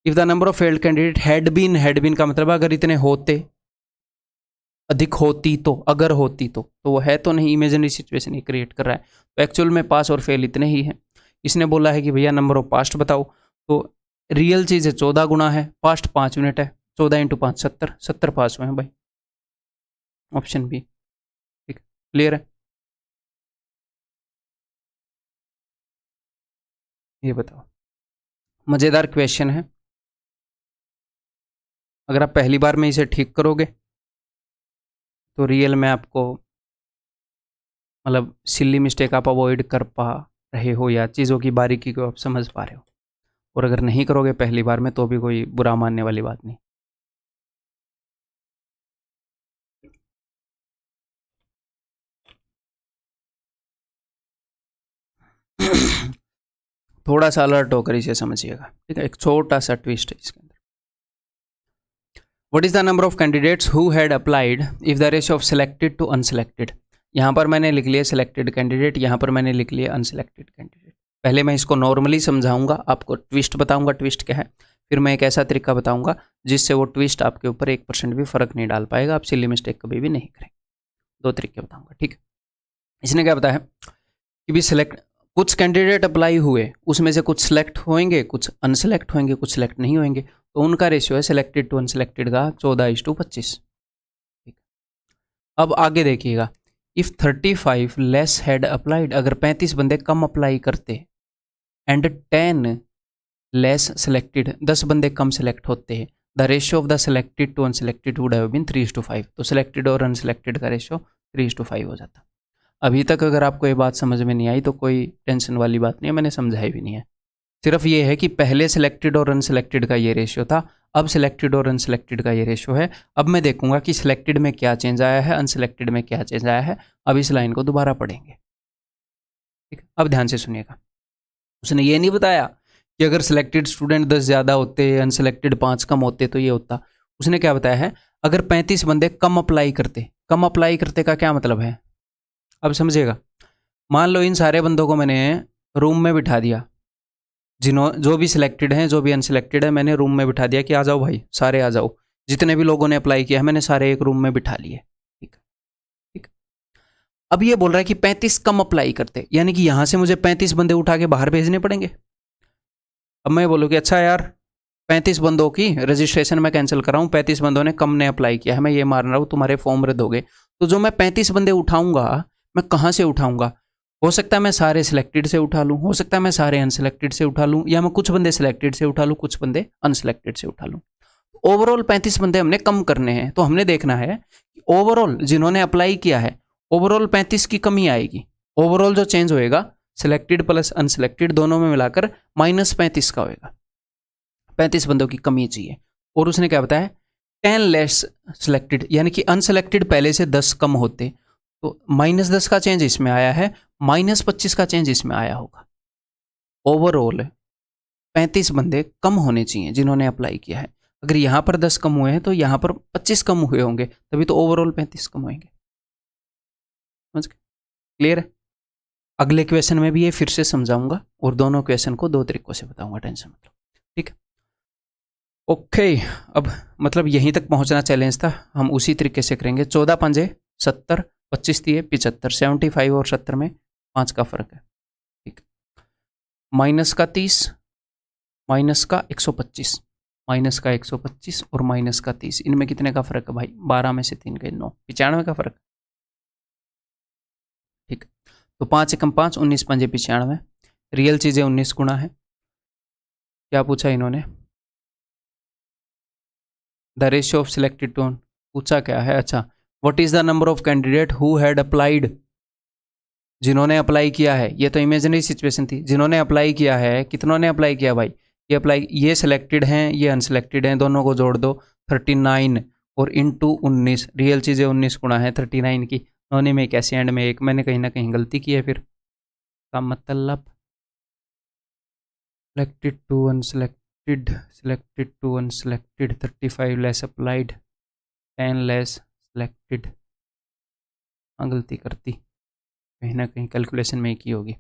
If the number of failed candidate had been का मतलब अगर इतने होते, अधिक होती तो, अगर होती तो वो है तो नहीं, इमेजिनरी सिचुएशन ये क्रिएट कर रहा है। तो एक्चुअल में पास और फेल इतने ही हैं। इसने बोला है कि भैया नंबर ऑफ पास्ट बताओ, तो रियल चीज़ है 14 गुना है, पास्ट 5 यूनिट है, 14 × 5 70, 70 पास हुए हैं भाई, ऑप्शन बी। ठीक, क्लियर है? ये बताओ, मज़ेदार क्वेश्चन है, अगर आप पहली बार में इसे ठीक करोगे तो रियल में आपको मतलब सिली मिस्टेक आप अवॉइड कर पा रहे हो या चीज़ों की बारीकी को आप समझ पा रहे हो, और अगर नहीं करोगे पहली बार में तो भी कोई बुरा मानने वाली बात नहीं। थोड़ा सा अलर्ट होकर इसे समझिएगा। ठीक है, एक छोटा सा ट्विस्ट है इसके अंदर। What is the number of candidates who had applied if the ratio of selected to unselected. यहाँ पर मैंने लिख लिया सिलेक्टेड कैंडिडेट, यहाँ पर मैंने लिख लिया अनसिलेक्टेड कैंडिडेट। पहले मैं इसको नॉर्मली समझाऊंगा, आपको ट्विस्ट बताऊंगा ट्विस्ट क्या है, फिर मैं एक ऐसा तरीका बताऊंगा जिससे वो ट्विस्ट आपके ऊपर 1% भी फर्क नहीं डाल पाएगा, आप सिली मिस्टेक कभी भी नहीं करेंगे। 2 तरीके बताऊंगा, ठीक है। इसने क्या बताया कि भी सिलेक्ट, कुछ कैंडिडेट अप्लाई हुए, उसमें से कुछ सिलेक्ट होंगे, कुछ अनसिलेक्ट होंगे, कुछ सिलेक्ट नहीं होंगे, तो उनका रेशियो है सिलेक्टेड टू अनसिलेक्टेड का 14:25। ठीक। अब आगे देखिएगा, इफ 35 लेस हैड अप्लाइड, अगर 35 बंदे कम अप्लाई करते एंड 10 लेस सिलेक्टेड, 10 बंदे कम सिलेक्ट होते हैं, the ratio of the selected to unselected would have been 3:5। तो सिलेक्टेड और अनसिलेक्टेड का रेशियो 3:5 हो जाता। अभी तक अगर आपको ये बात समझ में नहीं आई तो कोई टेंशन वाली बात नहीं है, मैंने समझाई भी नहीं है। सिर्फ ये है कि पहले सिलेक्टेड और अनसिलेक्टेड का ये रेशियो था, अब सिलेक्टेड और अनसिलेक्टेड का ये रेशियो है। अब मैं देखूंगा कि सिलेक्टेड में क्या चेंज आया है, अनसिलेक्टेड में क्या चेंज आया है। अब इस लाइन को दोबारा पढ़ेंगे, ठीक। अब ध्यान से सुनिएगा, उसने ये नहीं बताया कि अगर सिलेक्टेड स्टूडेंट 10 ज़्यादा होते, अनसिलेक्टेड 5 कम होते तो ये होता। उसने क्या बताया है, अगर 35 बंदे कम अप्लाई करते, कम अप्लाई करते का क्या मतलब है, अब समझिएगा। मान लो इन सारे बंदों को मैंने रूम में बिठा दिया, जो भी सिलेक्टेड हैं, जो भी अनसिलेक्टेड है, मैंने रूम में बिठा दिया कि आ जाओ भाई, सारे आ जाओ। जितने भी लोगों ने अप्लाई किया है मैंने सारे एक रूम में बिठा लिए, ठीक ठीक। अब ये बोल रहा है कि 35 कम अप्लाई करते, यानी कि यहां से मुझे 35 बंदे उठा के बाहर भेजने पड़ेंगे। अब मैं बोलूँ कि अच्छा यार 35 बंदों की रजिस्ट्रेशन मैं कैंसिल कर रहा हूँ, 35 बंदों ने कम ने अप्लाई किया है, मैं ये मान रहा हूँ तुम्हारे फॉर्म रद्द हो गए। तो जो मैं 35 बंदे उठाऊंगा, मैं कहाँ से उठाऊंगा? हो सकता है मैं सारे सिलेक्टेड से उठा लूँ, हो सकता है मैं सारे अनसिलेक्टेड से उठा लूँ, या मैं कुछ बंदे सिलेक्टेड से उठा लूँ, कुछ बंदे अनसिलेक्टेड से उठा लूँ। ओवरऑल 35 बंदे हमने कम करने हैं, तो हमने देखना है कि ओवरऑल जिन्होंने अप्लाई किया है, ओवरऑल 35 की कमी आएगी। ओवरऑल जो चेंज होएगा सिलेक्टेड प्लस अनसिलेक्टेड दोनों में मिलाकर -35 का होएगा। 35 बंदों की कमी चाहिए। और उसने क्या बताया, 10 लेस सिलेक्टेड, यानी कि अनसिलेक्टेड पहले से 10 कम होते, तो -10 का चेंज इसमें आया है, -25 का चेंज इसमें आया होगा। ओवरऑल 35 बंदे कम होने चाहिए जिन्होंने अप्लाई किया है। अगर यहाँ पर 10 कम हुए हैं तो यहाँ पर 25 कम हुए होंगे, तभी तो ओवरऑल 35 कम होंगे। समझ गए? क्लियर है? अगले क्वेश्चन में भी ये फिर से समझाऊंगा और दोनों क्वेश्चन को 2 तरीकों से बताऊंगा, टेंशन मत लो, ठीक है। ओके, अब मतलब यहीं तक पहुंचना चैलेंज था, हम उसी तरीके से करेंगे। 14 पंजे 70, 25 दिए 75, 75 और 70 में 5 का फर्क है, ठीक। माइनस का 30, माइनस का 125, माइनस का 125 और माइनस का 30, इनमें कितने का फर्क है भाई? 12 में से 3 गए 9, 95 का फर्क, ठीक। तो 5 एकम 5, 19 पंजे 95। रियल चीजें 19 गुना है। क्या पूछा इन्होंने? The ratio of selected to, पूछा क्या है? अच्छा, what is the number of candidate who had applied, जिन्होंने अप्लाई किया है। ये तो इमेजिनरी सिचुएशन थी, जिन्होंने अप्लाई किया है, कितनों ने अप्लाई किया भाई? ये अप्लाई, ये सिलेक्टेड हैं, ये अनसिलेक्टेड हैं, दोनों को जोड़ दो 39 और इंटू 19, रियल चीज़ें 19 गुणा है 39 की। नोने में एक ऐसे एंड में एक, मैंने कहीं ना कहीं गलती की है फिर का मतलब selected to unselected, selected to unselected 35 less applied, 10 less selected. हाँ गलती करती कहीं ना कहीं कैलकुलेशन में एक ही होगी।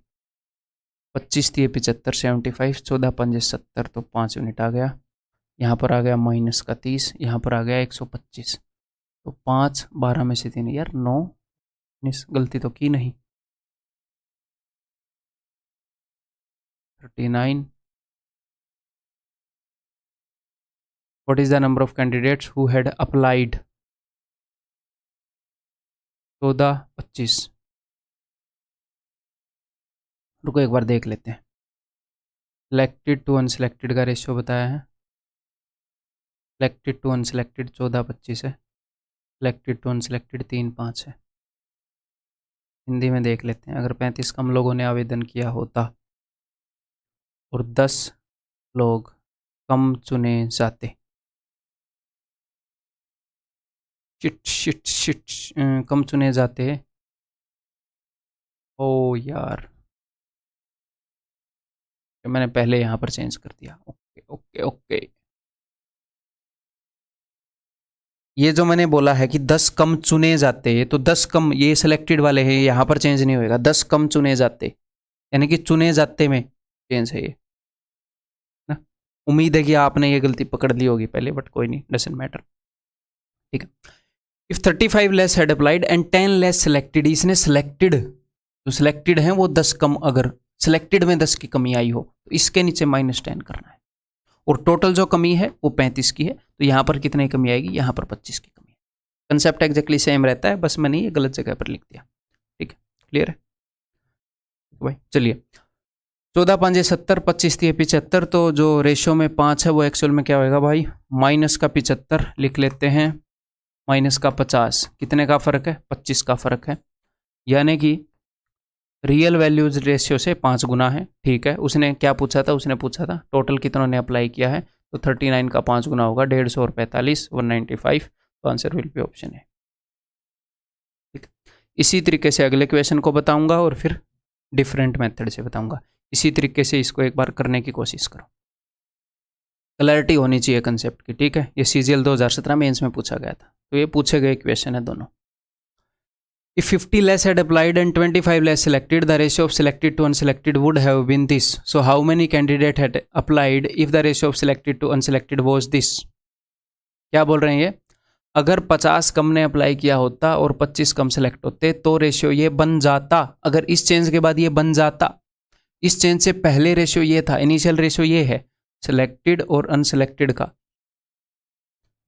25 दिए 75, 75, 14 पंजे 70, तो 5 यूनिट आ गया। यहाँ पर आ गया माइनस का 30, यहाँ पर आ गया 125, तो 5 12 में से 3 यार 9 19, गलती तो की नहीं। 39, what is the number of candidates who had applied? 14 25, रुको एक बार देख लेते हैं। सिलेक्टेड टू अनसिलेक्टेड का रेशियो बताया है, सिलेक्टेड टू अनसिलेक्टेड 14 25 है, सिलेक्टेड टू अनसिलेक्टेड 3 5 है। हिंदी में देख लेते हैं, अगर 35 कम लोगों ने आवेदन किया होता और 10 लोग कम चुने जाते, शिट कम चुने जाते, ओ यार मैंने पहले यहाँ पर चेंज कर दिया। ओके ओके ओके, ये जो मैंने बोला है कि 10 कम चुने जाते, तो 10 कम ये सिलेक्टेड वाले हैं, यहाँ पर चेंज नहीं होएगा। 10 कम चुने जाते यानी कि चुने जाते में चेंज है ये ना। उम्मीद है कि आपने ये गलती पकड़ ली होगी पहले, बट कोई नहीं, डजंट मैटर। ठीक है, if 35 less had applied and 10 less selected, इसने सिलेक्टेड, जो सिलेक्टेड है वो 10 कम, अगर सिलेक्टेड में 10 की कमी आई हो तो इसके नीचे -10 करना है, और टोटल जो कमी है वो 35 की है, तो यहाँ पर कितनी कमी आएगी, यहाँ पर 25 की कमी है। कंसेप्ट एग्जैक्टली सेम रहता है, बस मैंने ये गलत जगह पर लिख दिया। ठीक है, क्लियर है भाई। चलिए, 14 5 70, 25 3 75, तो जो रेशियो में 5 है वो एक्चुअल में क्या होगा भाई, माइनस का 75 लिख लेते हैं, माइनस का 50, कितने का फर्क है, 25 का फर्क है, यानी कि रियल वैल्यूज रेशियो से 5 गुना है। ठीक है, उसने क्या पूछा था, उसने पूछा था टोटल कितनों ने अप्लाई किया है, तो 39 का 5 गुना होगा 150 और 45 195, तो आंसर विल बी ऑप्शन है। ठीक, इसी तरीके से अगले क्वेश्चन को बताऊंगा और फिर डिफरेंट मेथड से बताऊंगा। इसी तरीके से इसको एक बार करने की कोशिश करो, क्लैरिटी होनी चाहिए कंसेप्ट की। ठीक है, ये CGL 2017 मेंस में पूछा गया था, तो ये पूछे गए क्वेश्चन है दोनों। If 50 less had applied and 25 less selected, the ratio of selected to unselected would have been this. So how many candidate had applied if the ratio of selected to unselected was this? क्या बोल रहे हैं ये, अगर 50 कम ने apply किया होता और 25 कम सेलेक्ट होते तो रेशियो ये बन जाता। अगर इस चेंज के बाद ये बन जाता, इस चेंज से पहले रेशियो ये था, इनिशियल रेशियो ये है, सिलेक्टेड और अनसिलेक्टेड का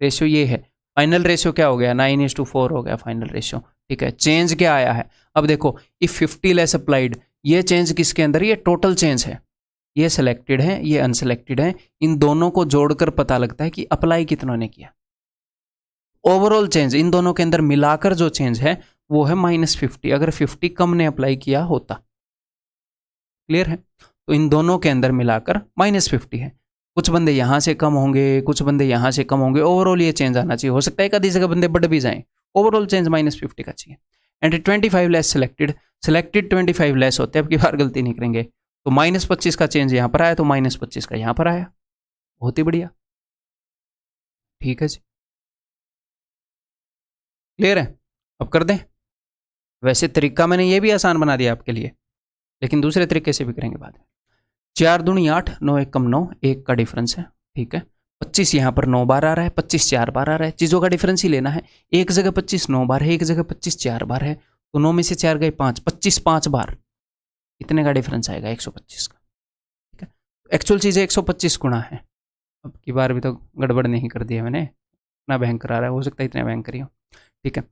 रेशियो ये है, फाइनल रेशियो क्या हो गया, 9:4 हो गया फाइनल रेशियो। ठीक है, चेंज क्या आया है, अब देखो इफ 50 लेस अप्लाइड, ये चेंज किसके अंदर, ये टोटल चेंज है, ये सिलेक्टेड है ये अनसिलेक्टेड है, इन दोनों को जोड़कर पता लगता है कि अप्लाई कितनों ने किया। ओवरऑल चेंज इन दोनों के अंदर मिलाकर जो चेंज है वो है -50, अगर 50 कम ने अप्लाई किया होता। क्लियर है, तो इन दोनों के अंदर मिलाकर -50 है, कुछ बंदे यहां से कम होंगे, कुछ बंदे यहां से कम होंगे, ओवरऑल ये चेंज आना चाहिए। हो सकता है एक आधी जगह बंदे बढ़ भी जाएं, ओवरऑल चेंज -50 का चाहिए। And 25 less selected, selected 25 less होते हैं, अब की बार गलती नहीं करेंगे, तो -25 का चेंज यहां पर आया, तो -25 का यहां पर आया, बहुत ही बढ़िया। ठीक है जी, क्लियर है, अब कर दें। वैसे तरीका मैंने ये भी आसान बना दिया आपके लिए, लेकिन दूसरे तरीके से भी करेंगे बाद में। 4 दूनी 8, 9 एक कम 9, 1 का डिफरेंस है। ठीक है, 25 यहाँ पर 9 बार आ रहा है, 25 4 बार आ रहा है, चीज़ों का डिफरेंस ही लेना है। एक जगह 25 9 बार है, एक जगह 25 4 बार है, तो 9 में से 4 गए 5, 25 5 बार, कितने का डिफरेंस आएगा, 125 का। ठीक है, एक्चुअल चीज़ 125 गुना है। अब की बार भी तो गड़बड़ नहीं कर दिया मैंने, इतना भयंकर आ रहा है, हो सकता है इतने भयंकर ही हो। ठीक है,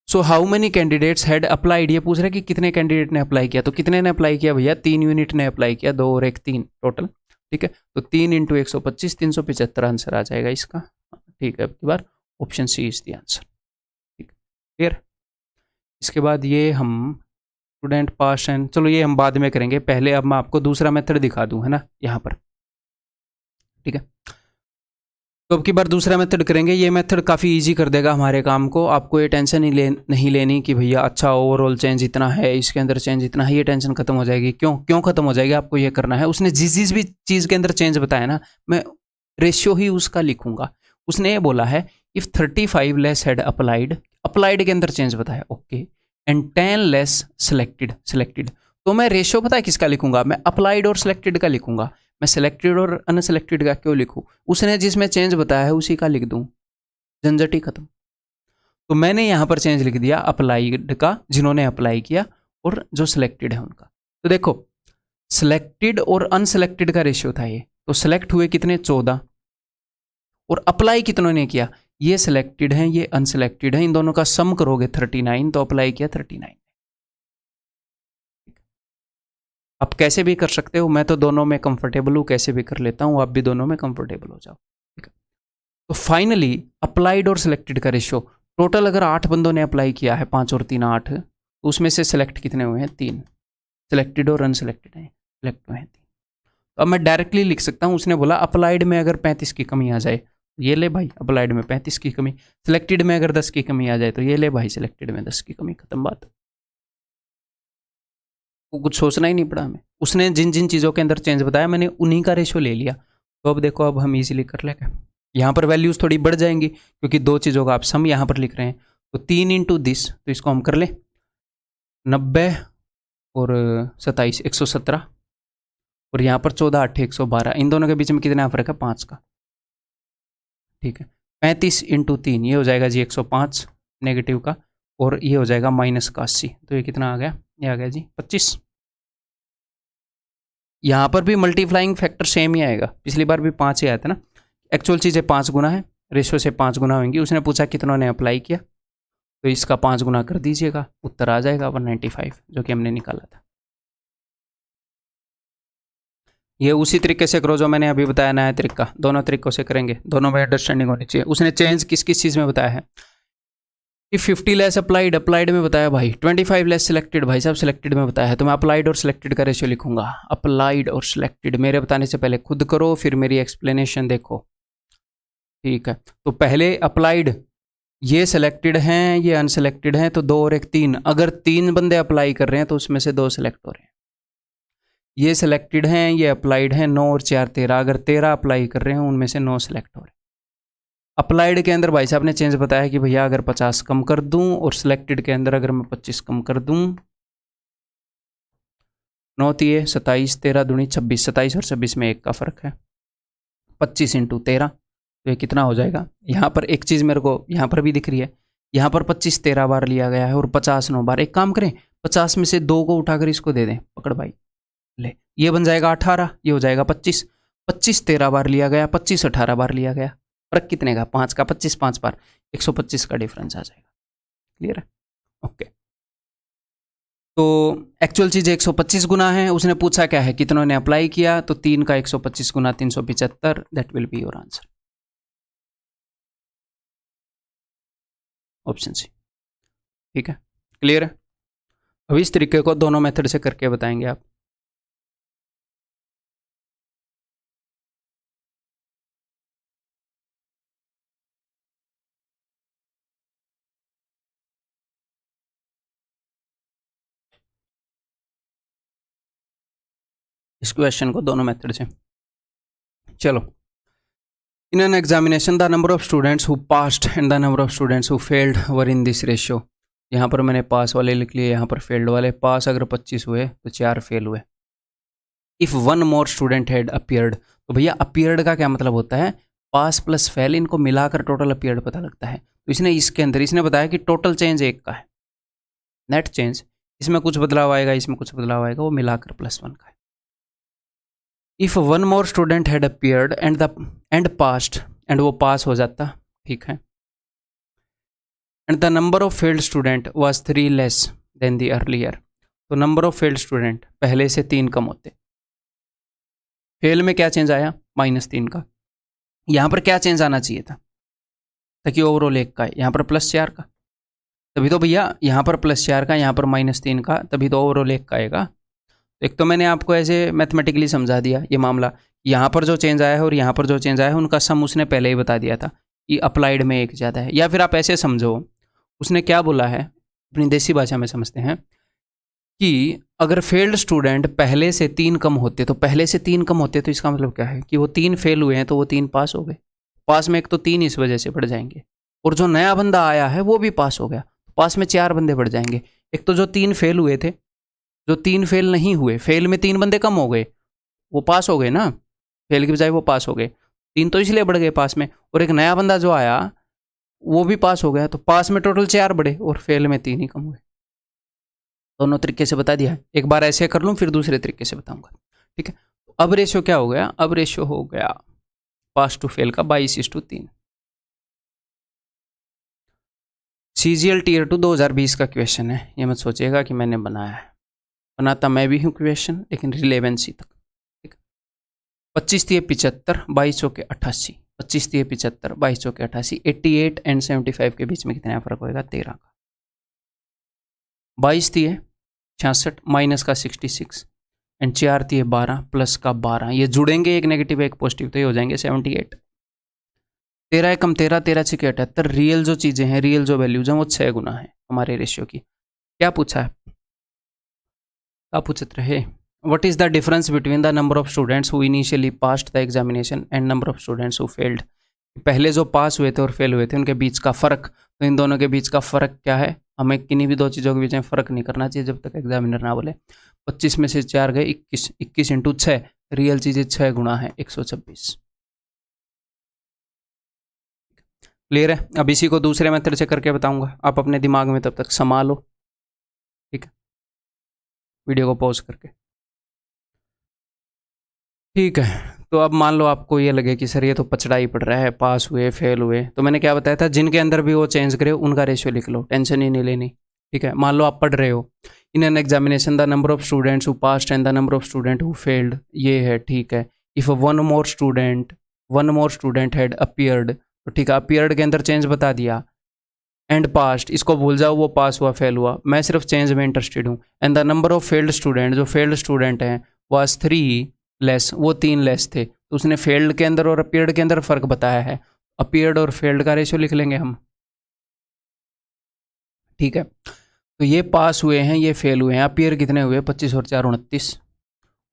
so how many candidates had applied, ये पूछ रहे कि कितने कैंडिडेट ने अप्लाई किया, तो कितने ने अप्लाई किया भैया, 3 यूनिट ने अप्लाई किया, 2 और 1 3 टोटल। ठीक है, तो 3 × 125 375 आंसर आ जाएगा इसका। ठीक है, अब की बार option C is the answer. ठीक, क्लियर। इसके बाद ये हम स्टूडेंट पास एंड, चलो ये हम बाद में करेंगे, पहले अब मैं आपको दूसरा मेथड दिखा दूं, है ना, यहाँ पर। ठीक है, तो अब की बार दूसरा मेथड करेंगे, ये मेथड काफ़ी इजी कर देगा हमारे काम को। आपको ये टेंशन नहीं लेनी कि भैया अच्छा ओवरऑल चेंज इतना है, इसके अंदर चेंज इतना है, ये टेंशन खत्म हो जाएगी। क्यों खत्म हो जाएगी, आपको ये करना है, उसने जिस भी चीज़ के अंदर चेंज बताया ना, मैं रेशियो ही उसका लिखूंगा। उसने ये बोला है if 35 less had applied, applied के अंदर चेंज बताया, ओके, एंड 10 लेस सिलेक्टेड, तो मैं रेशियो पता है किसका लिखूंगा, मैं अप्लाइड और सिलेक्टेड का लिखूंगा। मैं सिलेक्टेड और अनसिलेक्टेड का क्यों लिखूं, उसने जिसमें चेंज बताया है उसी का लिख दूं, झंझट ही खत्म। तो मैंने यहां पर चेंज लिख दिया अप्लाइड का, जिन्होंने अप्लाई किया, और जो सिलेक्टेड है उनका। तो देखो सिलेक्टेड और अनसिलेक्टेड का रेशियो था ये, तो सिलेक्ट हुए कितने, 14, और अप्लाई कितनों ने किया, ये सिलेक्टेड है ये अनसिलेक्टेड है, इन दोनों का सम करोगे 39, तो अप्लाई किया 39। आप कैसे भी कर सकते हो, मैं तो दोनों में कंफर्टेबल हूँ, कैसे भी कर लेता हूँ, आप भी दोनों में कंफर्टेबल हो जाओ। ठीक है, तो फाइनली अप्लाइड और सिलेक्टेड का रेशियो, टोटल अगर 8 बंदों ने अप्लाई किया है, 5 और 3 8, तो उसमें से सिलेक्ट कितने हुए हैं, 3, सिलेक्टेड और अनसिलेक्टेड हैं, सिलेक्ट हुए हैं 3। तो अब मैं डायरेक्टली लिख सकता हूँ, उसने बोला अप्लाइड में अगर 35 की कमी आ जाए, ये ले भाई अप्लाइड में 35 की कमी, सिलेक्टेड में अगर 10 की कमी आ जाए, तो ये ले भाई सिलेक्टेड में 10 की कमी, खत्म बात। कुछ सोचना ही नहीं पड़ा हमें, उसने जिन जिन चीज़ों के अंदर चेंज बताया मैंने उन्हीं का रेशियो ले लिया। तो अब देखो, अब हम इजीली कर लेंगे, यहाँ पर वैल्यूज़ थोड़ी बढ़ जाएंगी क्योंकि 2 चीज़ों का आप सम यहाँ पर लिख रहे हैं। तो 3 × दिस, तो इसको हम कर लें 90 और 27 117, और यहाँ पर 14 8 112, इन दोनों के बीच में कितना फर्क है 5 का, ठीक है। 35 × 3 ये हो जाएगा जी 105 नेगेटिव का, और ये हो जाएगा -80, तो ये कितना आ गया, ये आ गया जी 25। यहाँ पर भी मल्टीप्लाइंग फैक्टर सेम ही आएगा, पिछली बार भी 5 ही आया था ना, एक्चुअल चीज़ें 5 गुना है, रेशो से 5 गुना होंगी। उसने पूछा कितनों ने अप्लाई किया, तो इसका 5 गुना कर दीजिएगा, उत्तर आ जाएगा 195 जो कि हमने निकाला था। ये उसी तरीके से करो जो मैंने अभी बताया, नया तरीका, दोनों तरीकों से करेंगे, दोनों में अंडरस्टैंडिंग होनी चाहिए। उसने चेंज किस किस चीज़ में बताया है कि 50 लेस अप्लाइड, अप्लाइड में बताया भाई, 25 लेस सिलेक्टेड, भाई साहब सिलेक्टेड में बताया है, तो मैं अप्लाइड और सिलेक्टेड का रेशियो लिखूंगा। अप्लाइड और सिलेक्टेड मेरे बताने से पहले खुद करो, फिर मेरी एक्सप्लेनेशन देखो, ठीक है। तो पहले अप्लाइड, ये सिलेक्टेड हैं, ये अनसिलेक्टेड हैं, तो 2 और 1 3, अगर 3 बंदे अप्लाई कर रहे हैं तो उसमें से 2 सिलेक्ट हो रहे हैं। ये सिलेक्टेड हैं, ये अप्लाइड हैं, 9 और 4 13, अगर 13 अप्लाई कर रहे हैं उनमें से 9 सिलेक्ट हो रहे हैं। अप्लाइड के अंदर भाई साहब ने चेंज बताया कि भैया अगर 50 कम कर दूं, और सिलेक्टेड के अंदर अगर मैं 25 कम कर दूं, 9 3 27, 13 दूनी 26, 27 और 26 में 1 का फर्क है, 25 × 13, तो ये कितना हो जाएगा। यहाँ पर एक चीज़ मेरे को यहाँ पर भी दिख रही है, यहाँ पर 25 13 बार लिया गया है और 50 9 बार। एक काम करें, 50 में से 2 को उठाकर इसको दे दें, पकड़ भाई, ले, ये बन जाएगा 18, ये हो जाएगा 25, 25 13 बार लिया गया, 25 18 बार लिया गया, फर्क कितने का 5 का, 25 5 बार, 125 का डिफरेंस आ जाएगा। क्लियर है, ओके। तो एक्चुअल चीज़ 125 गुना है, उसने पूछा क्या है कितनों ने अप्लाई किया, तो 3 का 125 गुना 375, that will be your answer, option C, ठीक है। क्लियर है, अब इस तरीके को दोनों मेथड से करके बताएंगे आप। इस क्वेश्चन को दोनों मेथड से, चलो। इन an examination the number of students who passed and the number of students who failed were in this ratio. यहाँ पर मैंने पास वाले लिख लिए, यहाँ पर फेल्ड वाले। पास अगर 25 हुए तो 4 फेल हुए। If 1 more student had appeared, तो भैया अपीयर्ड का क्या मतलब होता है, पास प्लस फेल, इनको मिलाकर टोटल अपीयर्ड पता लगता है। तो इसने इसके अंदर इसने बताया कि टोटल चेंज 1 का है, नेट चेंज, इसमें कुछ बदलाव आएगा, इसमें कुछ बदलाव आएगा, वो मिलाकर +1 का है। If 1 more student had appeared and passed, and वो पास हो जाता, ठीक है, and the number of failed student was 3 less than the earlier, तो नंबर ऑफ फेल्ड स्टूडेंट पहले से 3 कम होते। फेल में क्या चेंज आया, -3 का। यहाँ पर क्या चेंज आना चाहिए था, ताकि ओवरऑल 1 का, यहाँ पर +4 का, तभी तो भैया यहाँ पर +4 का, यहाँ पर -3 का, तभी तो ओवरऑल 1 का आएगा। एक तो मैंने आपको ऐसे मैथमेटिकली समझा दिया ये मामला, यहाँ पर जो चेंज आया है और यहाँ पर जो चेंज आया है उनका सम उसने पहले ही बता दिया था कि अप्लाइड में 1 ज़्यादा है। या फिर आप ऐसे समझो, उसने क्या बोला है, अपनी देसी भाषा में समझते हैं कि अगर फेल्ड स्टूडेंट पहले से 3 कम होते, तो पहले से 3 कम होते तो इसका मतलब क्या है कि वो 3 फेल हुए हैं तो वो 3 पास हो गए। पास में एक तो 3 इस वजह से बढ़ जाएंगे, और जो नया बंदा आया है वो भी पास हो गया, पास में 4 बंदे बढ़ जाएंगे। एक तो जो 3 फेल हुए थे, जो 3 फेल नहीं हुए, फेल में 3 बंदे कम हो गए, वो पास हो गए ना, फेल की बजाय वो पास हो गए, 3 तो इसलिए बढ़ गए पास में, और एक नया बंदा जो आया वो भी पास हो गया, तो पास में टोटल 4 बढ़े और फेल में 3 ही कम हुए। दोनों तरीके से बता दिया। एक बार ऐसे कर लूँ, फिर दूसरे तरीके से बताऊंगा, ठीक है। अब रेशियो क्या हो गया, अब रेशियो हो गया पास टू फेल का 22:3। CGL Tier 2 2020 का क्वेश्चन है, ये मत सोचिएगा कि मैंने बनाया है, बनाता मैं भी हूँ क्वेश्चन, लेकिन रिलेवेंसी तक, ठीक। 25 3 75, 22 चौके 88, 25 3 75, 22 चौके 88, 88 एंड 75 के बीच में कितना फर्क होएगा, 13 का। 22 3 66, माइनस का 66, एंड 4 3 12, प्लस का 12, ये जुड़ेंगे, एक नेगेटिव एक पॉजिटिव, तो ये हो जाएंगे 78। 13 कम 13, 13 6 78, रियल जो चीज़ें हैं, रियल जो वैल्यूज हैं वो 6 गुना है हमारे रेशियो की। क्या पूछा है, क्या पूछते रहे, what is the difference between the number of students who initially passed the examination and number of students who failed. पहले जो पास हुए थे और फेल हुए थे उनके बीच का फ़र्क, तो इन दोनों के बीच का फ़र्क क्या है, हमें किन्हीं भी 2 चीज़ों के बीच में फ़र्क नहीं करना चाहिए जब तक एग्जामिनर ना बोले। 25 में से 4 गए 21, 21 × 6, रियल चीज़ें 6 गुना है 126। क्लियर है? अब इसी को दूसरे मेथड से करके बताऊंगा, आप अपने दिमाग में तब तक संभालो। ठीक है, वीडियो को पॉज करके। ठीक है, तो अब मान लो आपको ये लगे कि सर ये तो पचड़ा ही पड़ रहा है, पास हुए फेल हुए, तो मैंने क्या बताया था, जिनके अंदर भी वो चेंज करे उनका रेशियो लिख लो, टेंशन ही नहीं लेनी। ठीक है, मान लो आप पढ़ रहे हो, इन an examination the number of students who passed and the number of student who failed, ये है। ठीक है, if one more student had appeared, तो ठीक है, अपीयर्ड के अंदर चेंज बता दिया। एंड पास्ट, इसको भूल जाओ, वो पास हुआ फेल हुआ, मैं सिर्फ चेंज में इंटरेस्टेड हूँ। And the number of failed student, जो फेल्ड स्टूडेंट हैं वाज 3 लेस, वो 3 लेस थे, तो उसने फेल्ड के अंदर और अपीयर्ड के अंदर फर्क बताया है, अपीयर्ड और फेल्ड का रेशियो लिख लेंगे हम। ठीक है, तो ये पास हुए हैं, ये फेल हुए हैं। अपीयर कितने हुए? 25 और 4 29,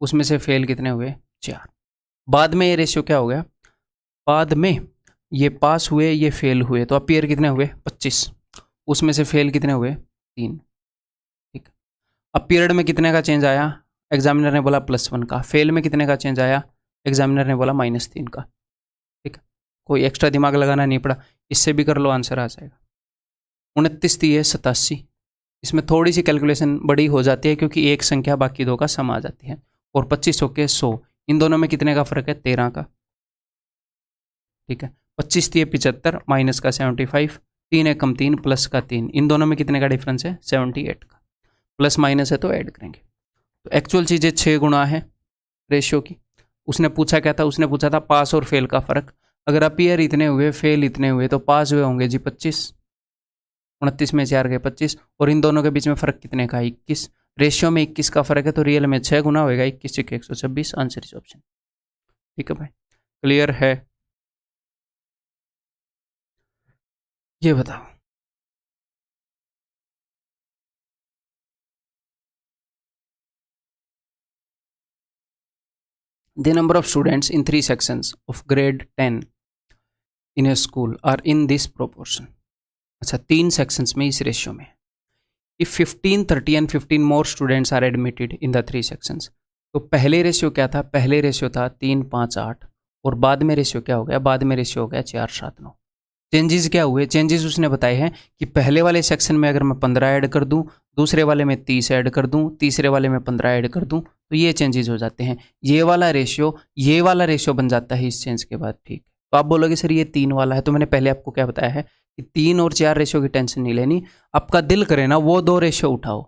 उसमें से फेल कितने हुए? 4। बाद में ये रेशियो क्या हो गया? बाद में ये पास हुए, ये फेल हुए, तो अपीयर कितने हुए? 25, उसमें से फेल कितने हुए? 3। ठीक, अपीयर्ड में कितने का चेंज आया? एग्जामिनर ने बोला +1 का। फेल में कितने का चेंज आया? एग्जामिनर ने बोला -3 का। ठीक, कोई एक्स्ट्रा दिमाग लगाना नहीं पड़ा, इससे भी कर लो, आंसर आ जाएगा। 29 थी है 87, इसमें थोड़ी सी कैलकुलेशन बड़ी हो जाती है क्योंकि एक संख्या बाकी दो का सम आ जाती है। और 25 के 100, इन दोनों में कितने का फर्क है? 13 का। ठीक है, 25 थी है 75, माइनस का 75, 3 है कम 3, प्लस का 3, इन दोनों में कितने का डिफरेंस है? 78 का। प्लस माइनस है तो ऐड करेंगे, तो एक्चुअल चीज़ें 6 गुना है रेशियो की। उसने पूछा क्या था? उसने पूछा था पास और फेल का फ़र्क। अगर अपीयर इतने हुए, फेल इतने हुए, तो पास हुए होंगे जी 25, 29 में 4 गए 25, और इन दोनों के बीच में फ़र्क कितने का? 21। रेशियो में 21 का फ़र्क है, तो रियल में 6 गुना होगा। 21 के 126, आंसर इज ऑप्शन। ठीक है भाई, क्लियर है? ये बताओ, the number of students in 3 sections of grade 10 in a school are in this proportion. अच्छा, 3 सेक्शंस में इस रेशियो में, if 15, 30 and 15 more students are admitted in the 3 sections. तो पहले रेशियो क्या था? पहले रेशियो था 3, 5, 8, और बाद में रेशियो क्या हो गया? बाद में रेशियो हो गया 4, 7, 9। चेंजेस क्या हुए? चेंजेस उसने बताए हैं कि पहले वाले सेक्शन में अगर मैं 15 ऐड कर दूं, दूसरे वाले में 30 ऐड कर दूं, तीसरे वाले में 15 ऐड कर दूं, तो ये चेंजेस हो जाते हैं। ये वाला रेशियो बन जाता है इस चेंज के बाद। ठीक, तो आप बोलोगे सर ये 3 वाला है, तो मैंने पहले आपको क्या बताया है कि 3 और 4 रेशियो की टेंशन नहीं लेनी। आपका दिल करे ना वो 2 रेशियो उठाओ,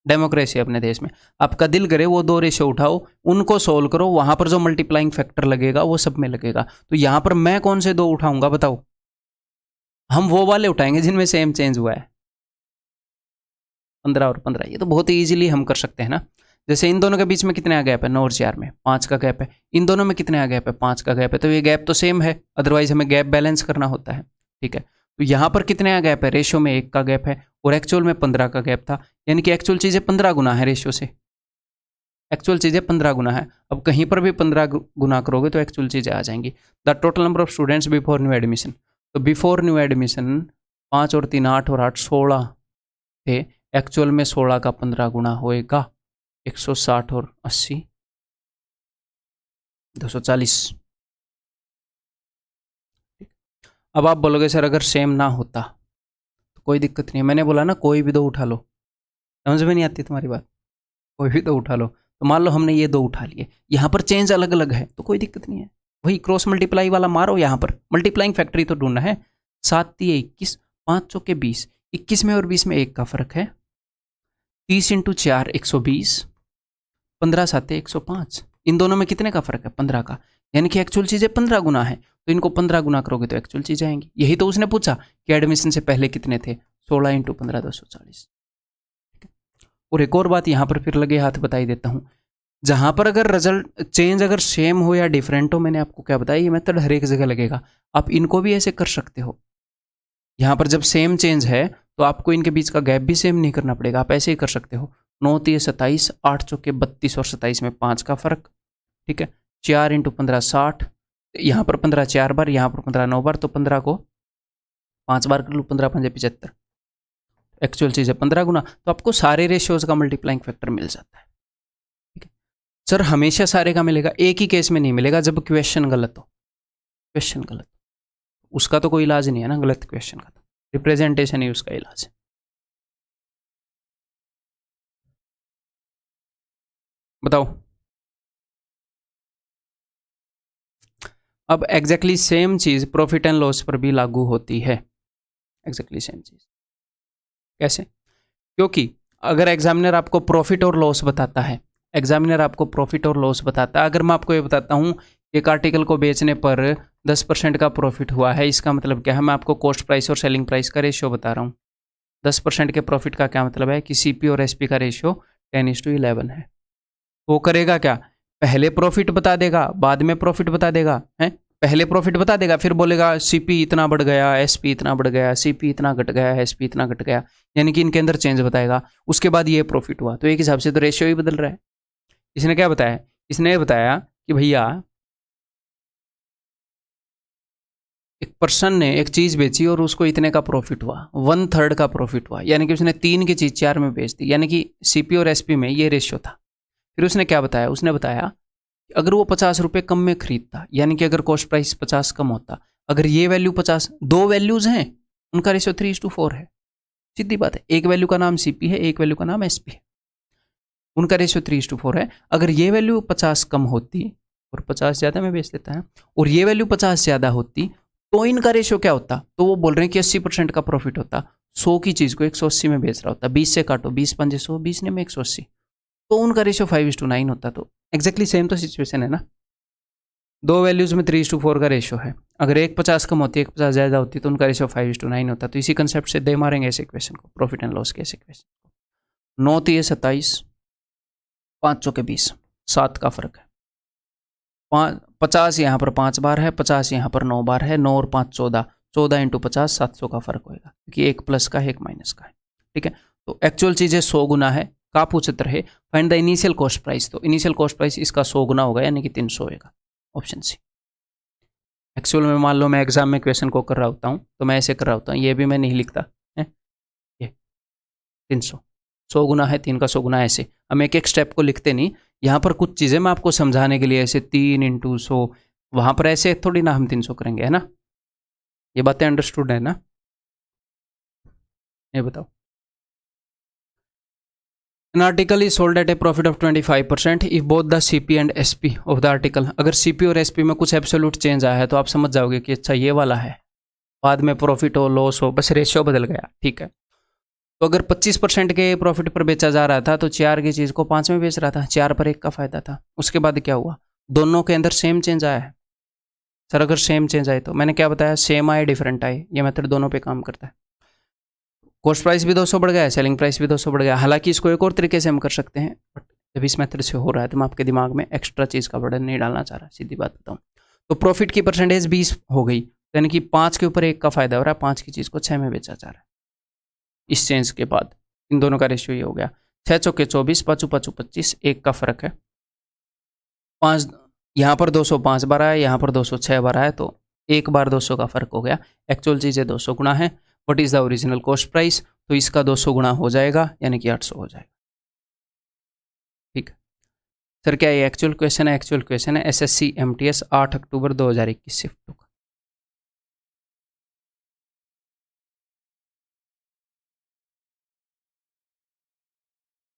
डेमोक्रेसी अपने देश में, आपका दिल करे वो 2 रेशियो उठाओ, उनको सोल्व करो, वहां पर जो मल्टीप्लाइंग फैक्टर लगेगा वो सब में लगेगा। तो यहां पर मैं कौन से 2 उठाऊंगा बताओ? हम वो वाले उठाएंगे जिनमें सेम चेंज हुआ है। 15 और 15, ये तो बहुत ही ईजिली हम कर सकते हैं ना। जैसे इन दोनों के बीच में कितने आ गैप है? 9 और 4 में 5 का गैप है। इन दोनों में कितने आ गैप है? 5 का गैप है। तो ये गैप तो सेम है, अदरवाइज हमें गैप बैलेंस करना होता है। ठीक है, तो यहाँ पर कितने आ गैप है? रेशियो में 1 का गैप है, और एक्चुअल में 15 का गैप था, यानी कि एक्चुअल चीज़ें 15 गुना है रेशियो से। एक्चुअल चीज़ें 15 गुना है। अब कहीं पर भी 15 गुना करोगे तो एक्चुअल चीज़ें आ जाएंगी। The total number of students before new admission, तो बिफोर न्यू एडमिशन 5 और 3 8 और 8 16 थे, एक्चुअल में 16 का 15 गुना होएगा 160 और 80 240। अब आप बोलोगे सर अगर सेम ना होता तो कोई दिक्कत नहीं है, मैंने बोला ना कोई भी 2 उठा लो। समझ में नहीं आती तुम्हारी बात? कोई भी 2 उठा लो। तो मान लो हमने ये 2 उठा लिए, यहाँ पर चेंज अलग अलग है तो कोई दिक्कत नहीं है, वही क्रॉस मल्टीप्लाई वाला मारो। यहाँ पर मल्टीप्लाइंग फैक्टरी तो ढूंढना है। 7 3 21, 5 चौके 20, 21 में और 20 में 1 का फर्क है। 30 × 4 120, 15 7 105, इन दोनों में कितने का फर्क है? 15 का, यानी कि एक्चुअल चीज़ें 15 गुना है, तो इनको 15 गुना करोगे तो एक्चुअल चीज़ें आएंगी। यही तो उसने पूछा कि एडमिशन से पहले कितने थे? 16 × 15 240। और एक और बात यहाँ पर फिर लगे हाथ बताई देता हूँ, जहाँ पर अगर रिजल्ट चेंज अगर सेम हो या डिफरेंट हो, मैंने आपको क्या बताया, ये मेथड हर एक जगह लगेगा। आप इनको भी ऐसे कर सकते हो। यहाँ पर जब सेम चेंज है तो आपको इनके बीच का गैप भी सेम नहीं करना पड़ेगा, आप ऐसे ही कर सकते हो। 9 3 27, 8 चौके 32 और 27 में 5 का फर्क। ठीक है, 4 × 15 60, यहाँ पर 15 4 बार, यहाँ पर 15 9 बार, तो 15 को 5 बार कर लूँ, 15 5 75, एक्चुअल चीज़ है 15 गुना, तो आपको सारे रेशियोज का मल्टीप्लाइंग फैक्टर मिल जाता है। ठीक है, सर हमेशा सारे का मिलेगा, एक ही केस में नहीं मिलेगा जब क्वेश्चन गलत हो। क्वेश्चन गलत, उसका तो कोई इलाज नहीं है ना, गलत क्वेश्चन का तो रिप्रेजेंटेशन ही उसका इलाज है। बताओ। अब एग्जैक्टली सेम चीज प्रॉफिट एंड लॉस पर भी लागू होती है। एग्जैक्टली सेम चीज कैसे? क्योंकि अगर एग्जामिनर आपको प्रॉफिट और लॉस बताता है, एग्जामिनर आपको प्रॉफिट और लॉस बताता है, अगर मैं आपको ये बताता हूँ एक आर्टिकल को बेचने पर 10% का प्रॉफिट हुआ है, इसका मतलब क्या है? मैं आपको कॉस्ट प्राइस और सेलिंग प्राइस का रेशियो बता रहा हूँ। 10% के प्रॉफिट का क्या मतलब है कि सीपी और एसपी का रेशियो 10:11 है। वो करेगा क्या? पहले प्रॉफिट बता देगा, बाद में प्रॉफिट बता देगा, है? पहले प्रॉफिट बता देगा, फिर बोलेगा सीपी इतना बढ़ गया, एसपी इतना बढ़ गया, सीपी इतना घट गया, एसपी इतना घट गया, यानी कि इनके अंदर चेंज बताएगा। उसके बाद ये प्रॉफिट हुआ, तो एक हिसाब से तो रेशियो ही बदल रहा है। इसने क्या बताया? इसने बताया कि भैया एक पर्सन ने एक चीज बेची और उसको इतने का प्रॉफिट हुआ, 1/3 का प्रॉफिट हुआ, यानी कि उसने 3 की चीज 4 में बेच दी, यानी कि सीपी और एसपी में ये रेशियो था। फिर उसने क्या बताया? उसने बताया अगर वो 50 रुपये कम में खरीदता, यानी कि अगर कॉस्ट प्राइस 50 कम होता, अगर ये वैल्यू 50, दो वैल्यूज हैं, उनका रेशियो 3:4 है। सीधी बात है, एक वैल्यू का नाम सीपी है, एक वैल्यू का नाम एसपी है, उनका रेशियो 3:4 है। अगर ये वैल्यू 50 कम होती और 50 ज़्यादा में बेच लेता है, और ये वैल्यू 50 ज़्यादा होती, तो इनका रेशियो क्या होता? तो वो बोल रहे हैं कि 80% का प्रॉफिट होता, 100 की चीज़ को 180 में बेच रहा होता, 20 से काटो, 20 पंजे 100, 20 ने में 180, तो उनका रेशियो 5:9 होता। तो एग्जैक्टली सेम तो सिचुएशन है ना, दो वैल्यूज में 3:4 का रेशियो है। अगर एक 50 कम होती है, एक 50 ज़्यादा होती, तो उनका रेशियो 5:9 होता। तो इसी कंसेप्ट से दे मारेंगे ऐसे इक्वेशन को, प्रॉफिट एंड लॉस के ऐसे इक्वेशन को। 9 3 27, 5 चौके 20, 7 का फर्क है। 50 यहाँ पर 5 बार है, 50 यहाँ पर 9 बार है, 9 और 5 14, 14 इंटू 50, 700 का फर्क होएगा, क्योंकि एक प्लस का है एक माइनस का है। ठीक है, तो एक्चुअल चीज़ है 100 गुना है, का पूछतर है find the initial cost price, तो इनिशियल कॉस्ट प्राइस इसका 100 गुना होगा, यानी कि 300 होगा, ऑप्शन सी। एक्चुअल में मान लो मैं एग्जाम में क्वेश्चन को कर रहा होता हूँ, तो मैं ऐसे कर रहा होता हूँ, ये भी मैं नहीं लिखता है, ये 300, 100 गुना है 3 का 100 गुना, ऐसे हम एक एक स्टेप को लिखते नहीं। यहाँ पर कुछ चीज़ें मैं आपको समझाने के लिए ऐसे 3 इंटू 100, वहाँ पर ऐसे थोड़ी ना हम 300 करेंगे, है ना? ये बातें अंडरस्टूड है ना? ये बताओ। An article is sold at a profit of 25% if both the CP and SP of the article, अगर CP और SP में कुछ एब्सोल्यूट चेंज आया है तो आप समझ जाओगे कि अच्छा ये वाला है, बाद में प्रॉफिट हो लॉस हो, बस रेशियो बदल गया। ठीक है, तो अगर 25% के प्रॉफिट पर बेचा जा रहा था, तो 4 की चीज़ को 5 में बेच रहा था, 4 पर 1 का फायदा था। उसके बाद क्या हुआ? दोनों के अंदर सेम चेंज आया है। सर अगर सेम चेंज आए, तो मैंने क्या बताया? सेम आए डिफरेंट आए, ये मेथड दोनों पे काम करता है। कॉस्ट प्राइस भी 200 बढ़ गया है, सेलिंग प्राइस भी 200 बढ़ गया। हालांकि इसको एक और तरीके से हम कर सकते हैं, बट जब इस मेथड से हो रहा है तो मैं आपके दिमाग में एक्स्ट्रा चीज़ का बर्डन नहीं डालना चाह रहा, सीधी बात बताऊँ। तो प्रॉफिट की परसेंटेज 20 हो गई, यानी कि 5 के ऊपर 1 का फायदा हो रहा है, 5 की चीज़ को 6 में बेचा जा रहा है। इस चेंज के बाद इन दोनों का रेशियो ये हो गया, 6 चौके 24, 5 5 25, 1 का फर्क है। 5 यहाँ पर 205 बार आया, यहाँ पर 206 बार आया, तो एक बार 200 का फर्क हो गया। एक्चुअल चीज़ें 200 गुना है, what is the original cost price, तो इसका 200 गुना हो जाएगा, यानी कि 800 हो जाएगा। ठीक है सर, क्या ये एक्चुअल क्वेश्चन है? एक्चुअल क्वेश्चन है, SSC MTS 8 October 2021 shift two का।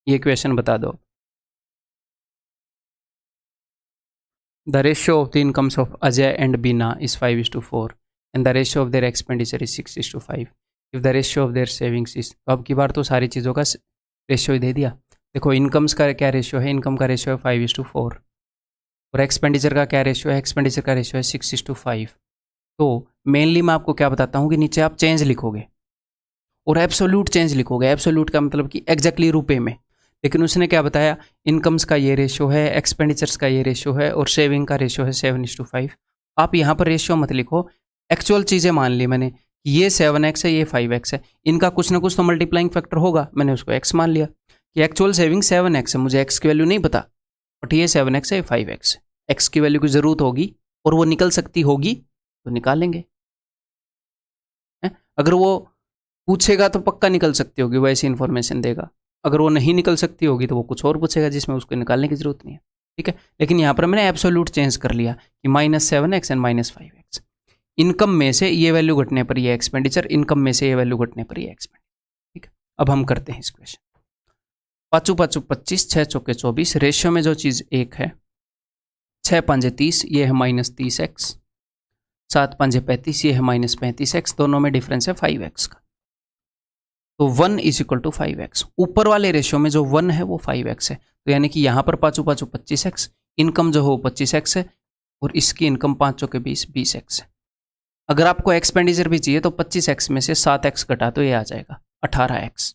ये क्वेश्चन बता दो। The ratio of the incomes of Ajay and Bina is 5:4 and the ratio of their expenditure is 6:5 if the ratio of their savings is, तो अब की बार तो सारी चीज़ों का रेशियो ही दे दिया। देखो इनकम्स का क्या रेशियो है? इनकम का रेशियो है 5:4, और एक्सपेंडिचर का क्या रेशियो है? एक्सपेंडिचर का रेशियो है 6:5। तो मेनली मैं आपको क्या बताता हूँ कि नीचे आप चेंज लिखोगे और एब्सोल्यूट चेंज लिखोगे। एब्सोल्यूट का मतलब कि एग्जैक्टली रुपए में, लेकिन उसने क्या बताया? इनकम्स का ये रेशियो है, एक्सपेंडिचर्स का ये रेशियो है, और सेविंग का रेशियो है 7:5। आप यहाँ पर रेशियो मत लिखो, एक्चुअल चीज़ें मान ली मैंने, ये 7x है, ये 5x है, इनका कुछ ना कुछ तो मल्टीप्लाइंग फैक्टर होगा, मैंने उसको x मान लिया कि एक्चुअल सेविंग 7x है, मुझे x की वैल्यू नहीं पता, बट ये 7x है, ये 5x है। x की वैल्यू की ज़रूरत होगी और वो निकल सकती होगी तो निकालेंगे। अगर वो पूछेगा तो पक्का निकल सकती होगी, वो ऐसी इन्फॉर्मेशन देगा। अगर वो नहीं निकल सकती होगी तो वो कुछ और पूछेगा जिसमें उसको निकालने की ज़रूरत नहीं है। ठीक है। लेकिन यहाँ पर मैंने एब्सोल्यूट चेंज कर लिया कि -7x एंड -5x। इनकम में से ये वैल्यू घटने पर ये एक्सपेंडिचर, इनकम में से ये वैल्यू घटने पर ये एक्सपेंडिचर। ठीक है, अब हम करते हैं इस क्वेश्चन। 5 5 25, 6 चौके 24, रेशियो में जो चीज़ एक है, 6 5 30, ये है -30x, 7 5 35, ये है -35x, दोनों में डिफरेंस है 5x का। तो 1 इज इक्वल टू 5x। ऊपर वाले रेशियो में जो 1 है वो 5x है, तो यानी कि यहाँ पर 5 5 25x, इनकम जो हो 25x है, और इसकी इनकम 5 चौके 20, 20x है। अगर आपको एक्सपेंडिचर भी चाहिए तो 25x में से 7x घटा तो ये आ जाएगा 18x,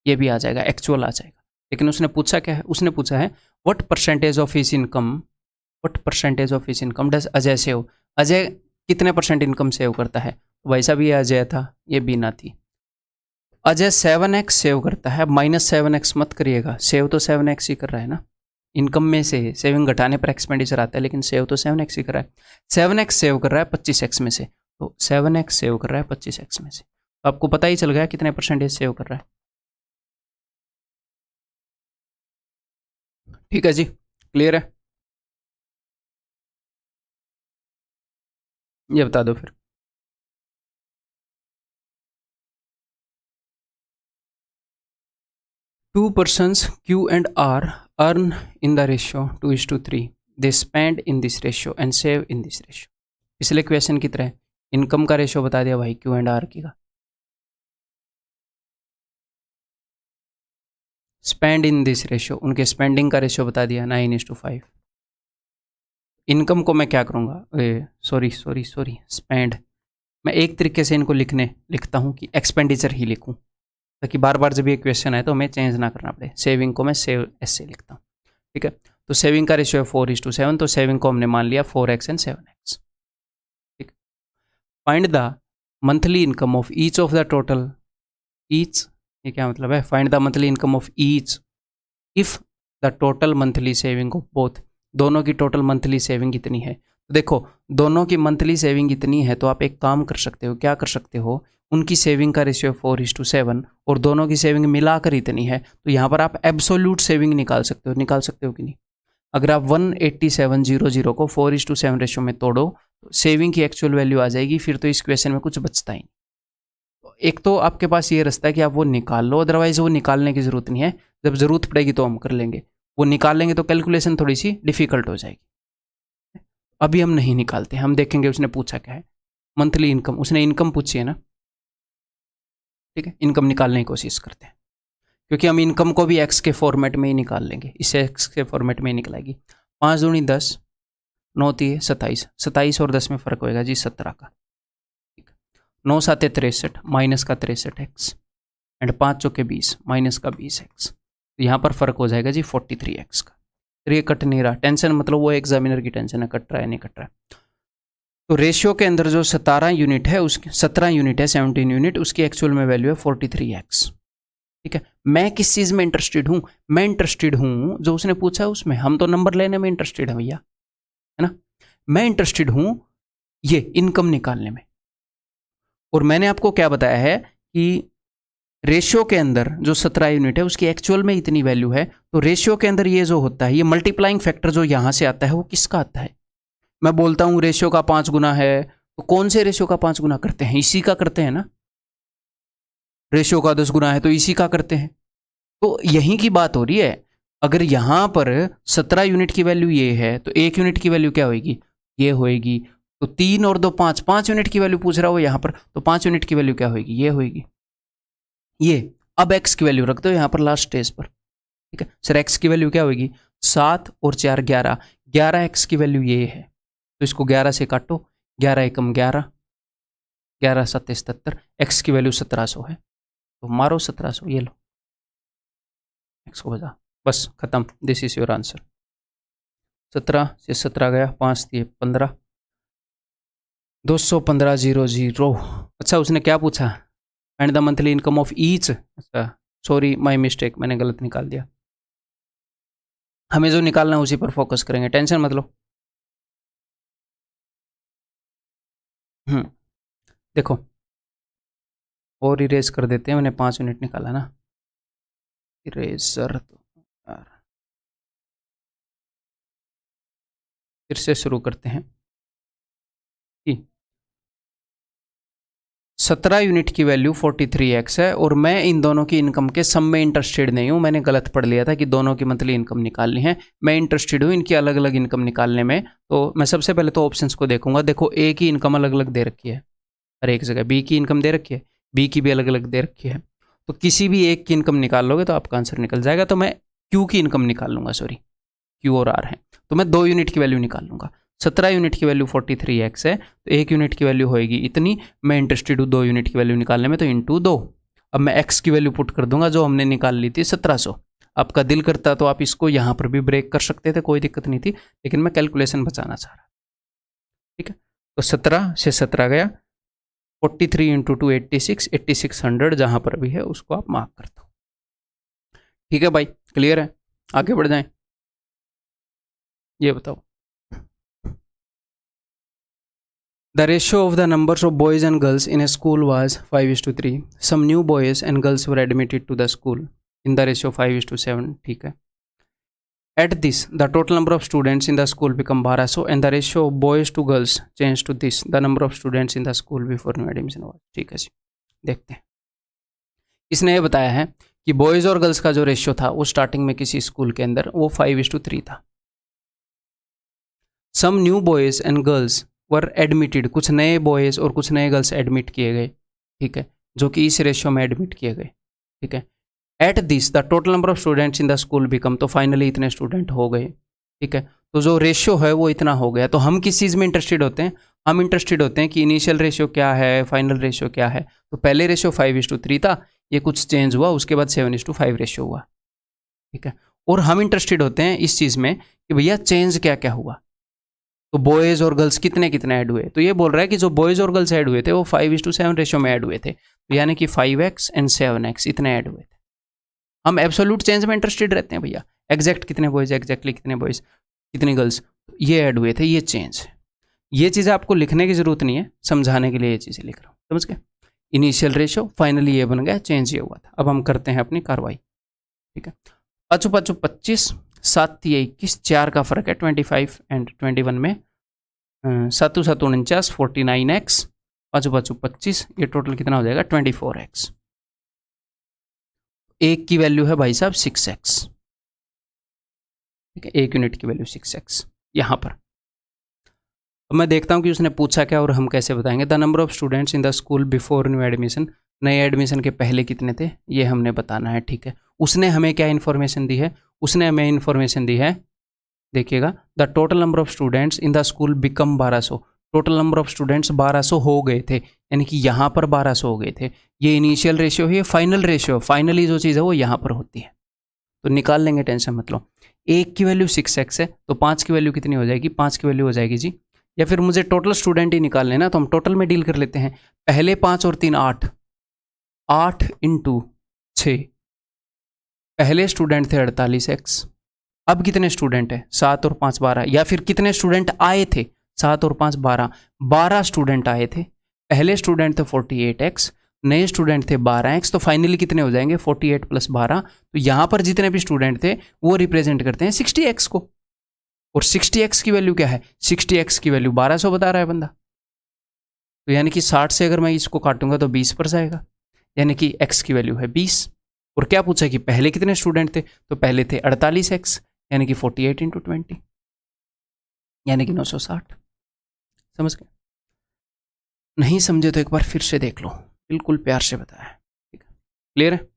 ये भी आ जाएगा, एक्चुअल आ जाएगा। लेकिन उसने पूछा क्या है, उसने पूछा है what percentage of his income, what percentage of his income does Ajay save, Ajay कितने % इनकम सेव करता है। वैसा भी ये अजय था, ये बीना थी। अजय 7x सेव करता है, -7x मत करिएगा, सेव तो 7x ही कर रहा है ना। इनकम में से सेविंग घटाने पर एक्सपेंडिचर आता है, लेकिन सेव तो 7x ही कर रहा है। 7x सेव कर रहा है 25x में से, तो 7x सेव कर रहा है 25x में से, तो आपको पता ही चल गया कितने % सेव कर रहा है। ठीक है जी, क्लियर है, ये बता दो फिर। Two persons Q and R earn in the ratio 2:3. They spend in this ratio and save in this ratio. पिछले क्वेश्चन की तरह इनकम का रेशियो बता दिया भाई Q एंड R की का, स्पेंड इन दिस रेशियो उनके स्पेंडिंग का रेशियो बता दिया 9:5। इनकम को मैं क्या करूँगा, सॉरी सॉरी सॉरी स्पेंड, मैं एक तरीके से इनको लिखता हूँ कि एक्सपेंडिचर ही लिखूँ, ताकि बार बार जब ये क्वेश्चन आए तो हमें चेंज ना करना पड़े। सेविंग को मैं सेव ऐसे लिखता हूँ, ठीक है। तो सेविंग का रेशियो है 4:7, तो सेविंग को हमने मान लिया 4x एंड 7x। ठीक, find the monthly income of each of the total, each ये क्या मतलब है, find the monthly income of each if the total monthly saving of both, दोनों की टोटल मंथली सेविंग कितनी है। तो देखो दोनों की मंथली सेविंग इतनी है, तो आप एक काम कर सकते हो, क्या कर सकते हो, उनकी सेविंग का रेशियो 4:7 और दोनों की सेविंग मिलाकर इतनी है, तो यहाँ पर आप एब्सोल्यूट सेविंग निकाल सकते हो कि नहीं। अगर आप 18700 को 4:7 रेशियो में तोड़ो तो सेविंग की एक्चुअल वैल्यू आ जाएगी, फिर तो इस क्वेश्चन में कुछ बचता ही नहीं। एक तो आपके पास ये रास्ता है कि आप वो निकाल लो, अदरवाइज वो निकालने की ज़रूरत नहीं है, जब ज़रूरत पड़ेगी तो हम कर लेंगे, वो निकाल लेंगे तो कैलकुलेशन थोड़ी सी डिफिकल्ट हो जाएगी। अभी हम नहीं निकालते, हम देखेंगे उसने पूछा क्या है। मंथली इनकम, उसने इनकम पूछी है ना, ठीक है, इनकम निकालने की कोशिश करते हैं, क्योंकि हम इनकम को भी एक्स के फॉर्मेट में ही निकाल लेंगे, इसे एक्स के फॉर्मेट में ही निकलेगी। 5 दूनी 10, 9 3 27, 27 और 10 में फ़र्क होएगा जी 17 का। 9 7 63, माइनस का 63x एंड 5 चौके 20, माइनस का 20x, तो यहाँ पर फ़र्क हो जाएगा जी 43x का। तो ये कट नहीं रहा, टेंशन मतलब वो एग्जामिनर की टेंशन है, कट रहा है नहीं कट रहा है। तो रेशियो के अंदर जो 17 यूनिट है, उसकी 17 यूनिट है, 17 यूनिट, उसकी एक्चुअल में वैल्यू है 43x। ठीक है, मैं किस चीज़ में इंटरेस्टेड हूँ, मैं इंटरेस्टेड हूँ जो उसने पूछा है उसमें, हम तो नंबर लेने में इंटरेस्टेड है भैया, है ना। मैं इंटरेस्टेड हूँ ये इनकम निकालने में, और मैंने आपको क्या बताया है कि रेशियो के अंदर जो 17 यूनिट है उसकी एक्चुअल में इतनी वैल्यू है, तो रेशियो के अंदर ये जो होता है, ये मल्टीप्लाइंग फैक्टर जो यहाँ से आता है वो किसका आता है। मैं बोलता हूँ रेशियो का 5 गुना है, तो कौन से रेशियो का 5 गुना करते हैं, इसी का करते हैं ना। रेशियो का 10 गुना है तो इसी का करते हैं, तो यहीं की बात हो रही है। अगर यहाँ पर 17 यूनिट की वैल्यू ये है, तो 1 यूनिट की वैल्यू क्या होगी, ये होएगी। तो 3 और 2 5, 5 यूनिट की वैल्यू पूछ रहा हो यहाँ पर, तो 5 यूनिट की वैल्यू क्या होगी, ये होएगी ये। अब x की वैल्यू रख दो यहाँ पर लास्ट स्टेज पर, ठीक है सर। x की वैल्यू क्या होगी, 7 और 4 11, 11x की वैल्यू ये है, तो इसको 11 से काटो, 11 एकम 11, 11 7 77, x की वैल्यू 1700 है, तो मारो 1700, ये लो x को बजा, बस खत्म, दिस इज योर आंसर। 17 से 17 गया, 5 दिए 15, 215,000। अच्छा उसने क्या पूछा, find the monthly income of each, अच्छा सॉरी माय मिस्टेक, मैंने गलत निकाल दिया। हमें जो निकालना है उसी पर फोकस करेंगे, टेंशन मत लो। देखो और इरेज कर देते हैं, मैंने 5 यूनिट निकाला ना, इरेजर तो यार फिर से शुरू करते हैं कि 17 यूनिट की वैल्यू 43x है और मैं इन दोनों की इनकम के सम में इंटरेस्टेड नहीं हूँ। मैंने गलत पढ़ लिया था कि दोनों की मंथली इनकम निकालनी है। मैं इंटरेस्टेड हूँ इनकी अलग अलग इनकम निकालने में। तो मैं सबसे पहले तो ऑप्शंस को देखूंगा। देखो, ए की इनकम अलग अलग दे रखी है हर एक जगह, बी की इनकम दे रखी है, बी की भी अलग अलग दे रखी है। तो किसी भी एक की इनकम निकाल लोगे तो आपका आंसर निकल जाएगा। तो मैं क्यू की इनकम निकाल लूंगा, सॉरी क्यू और आर है, तो मैं 2 यूनिट की वैल्यू निकाल लूंगा। 17 यूनिट की वैल्यू 43x है, तो 1 यूनिट की वैल्यू होएगी इतनी। मैं इंटरेस्टेड हूँ 2 यूनिट की वैल्यू निकालने में, तो इंटू 2। अब मैं x की वैल्यू पुट कर दूंगा जो हमने निकाल ली थी 1700। आपका दिल करता तो आप इसको यहाँ पर भी ब्रेक कर सकते थे, कोई दिक्कत नहीं थी, लेकिन मैं कैलकुलेशन बचाना चाह रहा। ठीक है, तो 17 से 17 गया, 43 इंटू 2 86, 8600 जहाँ पर भी है उसको आप मार्क कर दो। ठीक है भाई, क्लियर है? आगे बढ़ जाएं। ये बताओ, the ratio of the numbers of boys and girls in a school was 5:3. Some new boys and girls were admitted to the school in the ratio 5:7. ठीक है, at this the total number of students in the school become 1200 and the ratio of boys to girls changed to this, the number of students in the school before new admission was. ठीक है जी, देखते हैं। इसने ये बताया है कि boys और गर्ल्स का जो रेशियो था वो स्टार्टिंग में किसी स्कूल के अंदर वो 5:3 था। Some new boys and girls were admitted, कुछ नए बॉयज़ और कुछ नए गर्ल्स एडमिट किए गए, ठीक है, जो कि इस रेशियो में एडमिट किए गए। ठीक है, at this the total number of students in the school become, तो फाइनली इतने स्टूडेंट हो गए। ठीक है, तो जो रेशियो है वो इतना हो गया। तो हम किस चीज़ में इंटरेस्टेड होते हैं? हम इंटरेस्टेड होते हैं कि इनिशियल रेशियो क्या है, फाइनल रेशियो क्या है। तो पहले रेशियो 5:3 था, ये कुछ चेंज हुआ, उसके बाद 7:5 रेशियो हुआ। ठीक है, और हम इंटरेस्टेड होते हैं इस चीज़ में कि भैया चेंज क्या क्या हुआ, तो बॉयज़ और गर्ल्स कितने कितने ऐड हुए। तो ये बोल रहा है कि जो बॉयज़ और गर्ल्स ऐड हुए थे वो 5:7 रेशियो में ऐड हुए थे, तो यानी कि 5x एंड 7x इतने ऐड हुए थे। हम एब्सोल्यूट चेंज में इंटरेस्टेड रहते हैं भैया, एग्जैक्ट कितने बॉयज़, एग्जैक्टली कितने बॉयज़, कितनी गर्ल्स, ये ऐड हुए थे, ये चेंज है। ये चीज़ें आपको लिखने की ज़रूरत नहीं है, समझाने के लिए ये चीज़ें लिख रहा हूँ, समझ गए? इनिशियल रेशियो फाइनली ये बन गया, चेंज ये हुआ था। अब हम करते हैं अपनी कार्रवाई। ठीक है, 5 25, 7 21, 4 का फर्क है 25 एंड 21 में, 7 7 49, 49x, 5 25, ये टोटल कितना हो जाएगा 24x। एक की वैल्यू है भाई साहब 6x। ठीक है, 1 यूनिट की वैल्यू 6x यहाँ पर। अब मैं देखता हूँ कि उसने पूछा क्या और हम कैसे बताएंगे। The number of students in the school before new admission, नए एडमिशन के पहले कितने थे ये हमने बताना है। ठीक है, उसने हमें क्या इन्फॉर्मेशन दी है? उसने हमें इन्फॉर्मेशन दी है, देखिएगा, the total number of students in the school become 1200। Total number of students 1200 हो गए थे, यानी कि यहाँ पर 1200 हो गए थे। ये इनिशियल रेशियो है, ये फाइनल रेशियो, फाइनली जो चीज़ है वो यहाँ पर होती है, तो निकाल लेंगे, टेंशन मत लो। 1 की वैल्यू 6x है, तो 5 की वैल्यू कितनी हो जाएगी? 5 की वैल्यू हो जाएगी जी, या फिर मुझे टोटल स्टूडेंट ही निकाल लेना, तो हम टोटल में डील कर लेते हैं। पहले 5 और 3 8, 8 इंटू 6, पहले स्टूडेंट थे 48x, अब कितने स्टूडेंट है? 7 और 5 12, या फिर कितने स्टूडेंट आए थे? 7 और 5 12, 12 स्टूडेंट आए थे। पहले स्टूडेंट थे 48x, नए स्टूडेंट थे 12x, तो फाइनली कितने हो जाएंगे? 48 प्लस 12। तो यहाँ पर जितने भी स्टूडेंट थे वो रिप्रेजेंट करते हैं 60x को, और 60x की वैल्यू क्या है? 60x की वैल्यू 1200 बता रहा है बंदा, तो यानी कि 60 से अगर मैं इसको काटूंगा तो 20 पर जाएगा, यानी कि x की वैल्यू है 20। और क्या पूछा कि पहले कितने स्टूडेंट थे? तो पहले थे 48x, यानी कि 48 इंटू 20, यानी कि 960। समझ गए? नहीं समझे तो एक बार फिर से देख लो, बिल्कुल प्यार से बताया है। ठीक है, क्लियर है?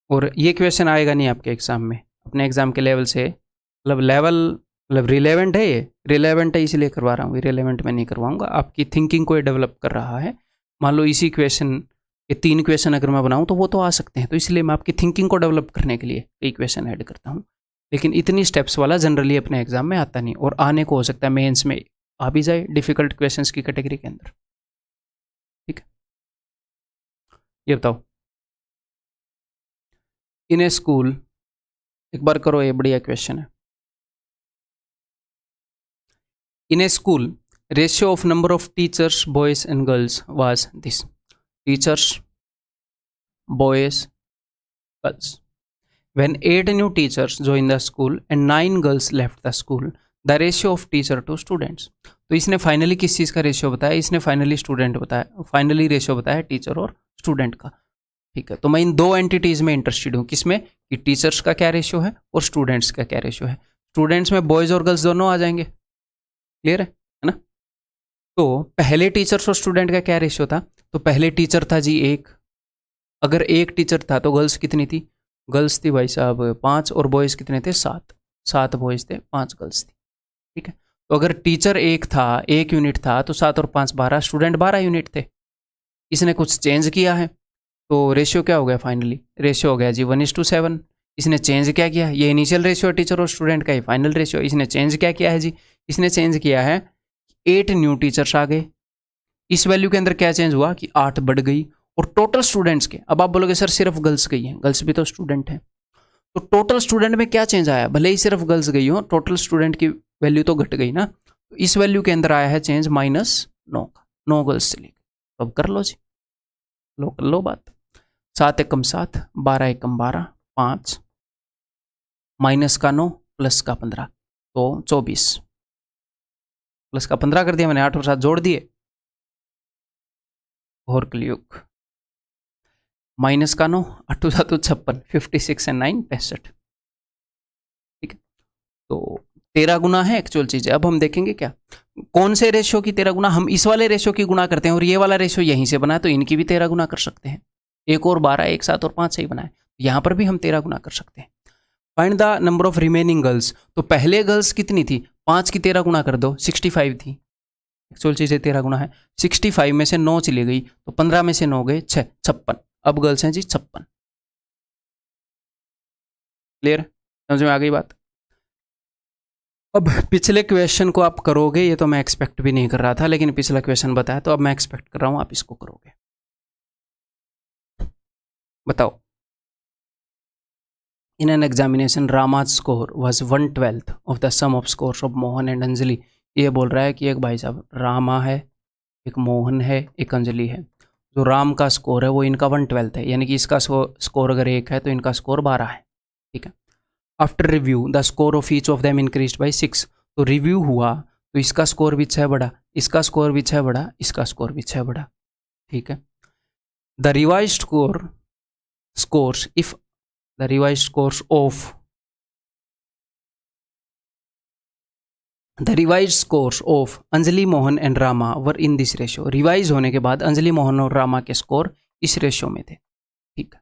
और ये क्वेश्चन आएगा नहीं आपके एग्जाम में, अपने एग्जाम के लेवल से, मतलब लेवल, मतलब रिलेवेंट है, ये रिलेवेंट है इसलिए करवा रहा हूँ, इरेलेवेंट में नहीं करवाऊंगा। आपकी थिंकिंग को ये डेवलप कर रहा है। मान लो इसी क्वेश्चन के 3 क्वेश्चन अगर मैं बनाऊँ तो वो तो आ सकते हैं, तो इसलिए मैं आपकी थिंकिंग को डेवलप करने के लिए कई क्वेश्चन ऐड करता हूँ। लेकिन इतनी स्टेप्स वाला जनरली अपने एग्जाम में आता नहीं, और आने को हो सकता है मेंस में आ भी जाए डिफिकल्ट क्वेश्चंस की कैटेगरी के अंदर। ठीक है, ये बताओ, इन ए स्कूल, एक बार करो, ये बढ़िया क्वेश्चन है। In a school ratio of number of teachers boys and girls was this, teachers boys girls. When 8 new teachers join the school and 9 girls left the school the ratio of teacher to students. तो इसने finally किस चीज़ का ratio बताया, इसने finally student बताया, finally ratio बताया teacher और स्टूडेंट का। ठीक है, तो मैं इन दो एंटिटीज़ में इंटरेस्टेड हूँ, किसमें कि टीचर्स का क्या रेशियो है और स्टूडेंट्स का क्या रेशियो है। स्टूडेंट्स में बॉयज़ और गर्ल्स दोनों आ जाएंगे, क्लियर है ना। तो पहले टीचर्स और स्टूडेंट का क्या रेशियो था, तो पहले टीचर था जी 1, अगर 1 टीचर था तो गर्ल्स कितनी थी, गर्ल्स थी भाई साहब 5 और बॉयज़ कितने थे 7, 7 बॉयज़ थे 5 गर्ल्स थी। ठीक है, तो अगर टीचर 1 था, 1 यूनिट था, तो 7 और 5 12, स्टूडेंट 12 यूनिट थे। इसने कुछ चेंज किया है तो रेशियो क्या हो गया, फाइनली रेशियो हो गया जी 1:7। इसने चेंज क्या किया, ये इनिशियल रेशियो है टीचर और स्टूडेंट का, ये फाइनल रेशियो। इसने चेंज क्या किया है जी, इसने चेंज किया है 8 न्यू टीचर्स आ गए। इस वैल्यू के अंदर क्या चेंज हुआ कि 8 बढ़ गई, और टोटल स्टूडेंट्स के, अब आप बोलोगे सर सिर्फ गर्ल्स गई हैं, गर्ल्स भी तो स्टूडेंट हैं, तो टोटल स्टूडेंट में क्या चेंज आया, भले ही सिर्फ गर्ल्स गई हो, टोटल स्टूडेंट की वैल्यू तो घट गई ना। तो इस वैल्यू के अंदर आया है चेंज -9 का, 9 गर्ल्स से लेकर। तो अब कर लो जी, लो कर लो बात। 7 एकम 7, 12 एकम 12, 5 माइनस का 9 प्लस का 15, तो 24, प्लस का 15 कर दिया मैंने, 8 और 7 जोड़ दिए, और कलयुग माइनस का 9, 8 7 56, 56 एंड 9 65। ठीक है, तो 13 गुना है एक्चुअल चीज़ है। अब हम देखेंगे क्या, कौन से रेशियो की 13 गुना, हम इस वाले रेशियो की गुना करते हैं और ये वाला रेशियो यहीं से बना है, तो इनकी भी 13 गुना कर सकते हैं। 1 और 12, 1 7 और 5 से ही बना है, यहाँ पर भी हम 13 गुना कर सकते हैं। Find the number of remaining girls, तो पहले गर्ल्स कितनी थी, 5 की 13 गुना कर दो, 65 थी। एक्चुअल चीज़ 13 गुना है, 65 में से 9 चली गई, तो 15 में से 9 गए 6, 56। अब गर्ल्स हैं जी 56। क्लियर, समझ में आ गई बात। अब पिछले क्वेश्चन को आप करोगे, ये तो मैं एक्सपेक्ट भी नहीं कर रहा था, लेकिन पिछला क्वेश्चन बताया तो अब मैं एक्सपेक्ट कर रहा हूं आप इसको करोगे। बताओ, in an examination Rama's score was 1/12 of the sum of scores of Mohan and Anjali. ये बोल रहा है कि एक भाई साहब रामा है, एक मोहन है, एक अंजलि है। जो राम का स्कोर है वो इनका 1/12 है, यानी कि इसका स्कोर अगर 1 है तो इनका स्कोर 12 है। ठीक है, after review the score of each of them increased by 6। तो रिव्यू हुआ तो इसका स्कोर भी 6 बढ़ा, इसका स्कोर भी 6 बढ़ा, इसका स्कोर भी 6 बढ़ा। ठीक है, the revised scores if the revised scores of the revise scores of Anjali Mohan and Rama were in this ratio. Revise होने के बाद अंजलि मोहन और रामा के स्कोर इस रेशियो में थे। ठीक है,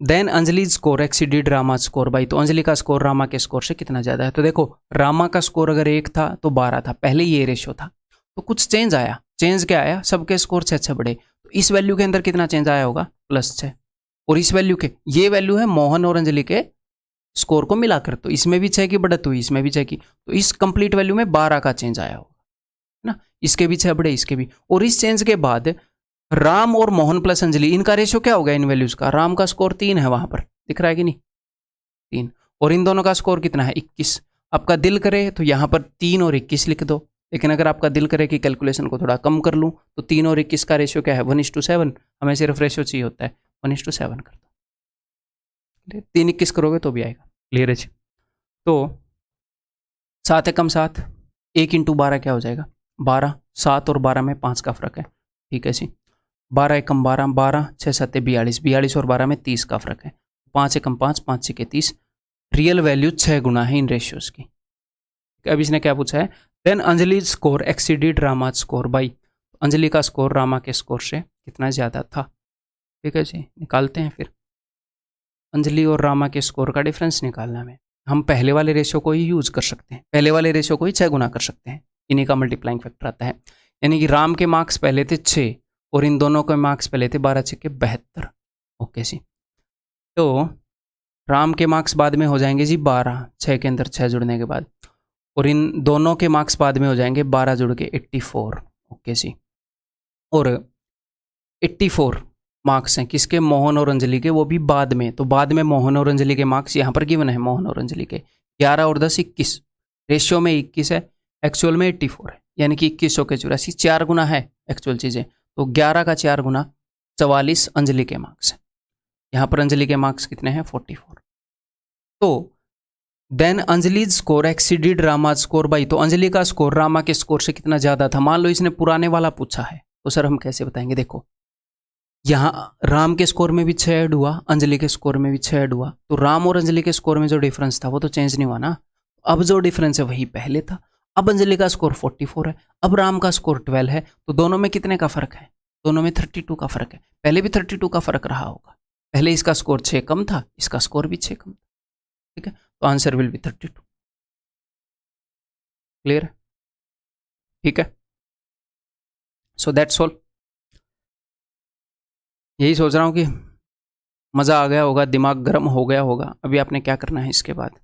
then Anjali score exceeded Rama score by, तो अंजलि का स्कोर रामा के स्कोर से कितना ज़्यादा है। तो देखो रामा का स्कोर अगर 1 था तो 12 था, पहले ये रेशियो था, तो कुछ चेंज आया। चेंज क्या आया, सबके स्कोर 6 बढ़े, तो इस वैल्यू के अंदर कितना चेंज आया होगा, +6। और इस वैल्यू के, ये वैल्यू है मोहन और अंजलि के स्कोर को मिलाकर, तो इसमें भी 6 की बढ़त हुई, इसमें भी 6 की, तो इस कंप्लीट वैल्यू में 12 का चेंज आया होगा ना। इसके भी 6 बढ़े, इसके भी, और इस चेंज के बाद राम और मोहन प्लस अंजलि, इनका रेशियो क्या हो गया इन वैल्यूज का। राम का स्कोर 3 है, वहां पर दिख रहा है कि नहीं 3, और इन दोनों का स्कोर कितना है 21। आपका दिल करे तो यहां पर 3 और 21 लिख दो, लेकिन अगर आपका दिल करे कि कैलकुलेशन को थोड़ा कम कर लूं तो 3 और 21 का रेशियो क्या है 1:7। हमें सिर्फ रेशियो चाहिए होता है 1:7 कर दो, 3 21 करोगे तो भी आएगा। क्लियर है जी। तो 7 एकम 7, 1 × 12 क्या हो जाएगा 12, 7 और 12 में 5 का फर्क है। ठीक है जी, 12 एकम 12, 12 6 7 42, 42 और 12 में 30 का फर्क है। 5 एकम 5, 5 6 30, रियल वैल्यू 6 गुना है इन रेशियोज की। अब इसने क्या पूछा है, then Anjali score exceeded Rama score by, Anjali का स्कोर रामा के स्कोर से कितना ज़्यादा था। ठीक है जी, निकालते हैं फिर। अंजलि और रामा के स्कोर का डिफरेंस निकालना है, हम पहले वाले रेशियो को ही यूज़ कर सकते हैं, पहले वाले रेशियो को ही 6 गुना कर सकते हैं, इन्हीं का मल्टीप्लाइंग फैक्टर आता है। यानी कि राम के मार्क्स पहले थे 6 और इन दोनों के मार्क्स पहले थे 12 6 के 72। ओके जी, तो राम के मार्क्स बाद में हो जाएंगे जी 12, 6 के अंदर 6 जुड़ने के बाद, और इन दोनों के मार्क्स बाद में हो जाएंगे 12 जुड़ के 84। ओके जी, और 84 मार्क्स हैं किसके, मोहन और अंजलि के, वो भी बाद में। तो बाद में मोहन और अंजलि के मार्क्स यहाँ पर गिवन है, मोहन और अंजलि के 11 और 10 21, रेशियो में 21 है, एक्चुअल में 84 है, यानी कि 2100 के 84, 4 गुना है एक्चुअल चीज़ें। तो 11 का 4 गुना 44 अंजलि के मार्क्स है। यहाँ पर अंजलि के मार्क्स कितने हैं 44। तो then Anjali's score exceeded Rama score by, तो अंजलि का स्कोर रामा के स्कोर से कितना ज़्यादा था। मान लो इसने पुराने वाला पूछा है, तो सर हम कैसे बताएंगे। देखो यहाँ राम के स्कोर में भी 6 ऐड हुआ, अंजलि के स्कोर में भी 6 ऐड हुआ, तो राम और अंजलि के स्कोर में जो डिफरेंस था वो तो चेंज नहीं हुआ ना। अब जो डिफरेंस है वही पहले था। अब अंजलि का स्कोर 44 है, अब राम का स्कोर 12 है, तो दोनों में कितने का फर्क है, दोनों में 32 का फर्क है। पहले भी 32 का फर्क रहा होगा, पहले इसका स्कोर 6 कम था, इसका स्कोर भी 6 कम था, ठीक है। तो आंसर विल बी 32। क्लियर है, ठीक है। So that's all. यही सोच रहा हूँ कि मज़ा आ गया होगा, दिमाग गर्म हो गया होगा। अभी आपने क्या करना है इसके बाद,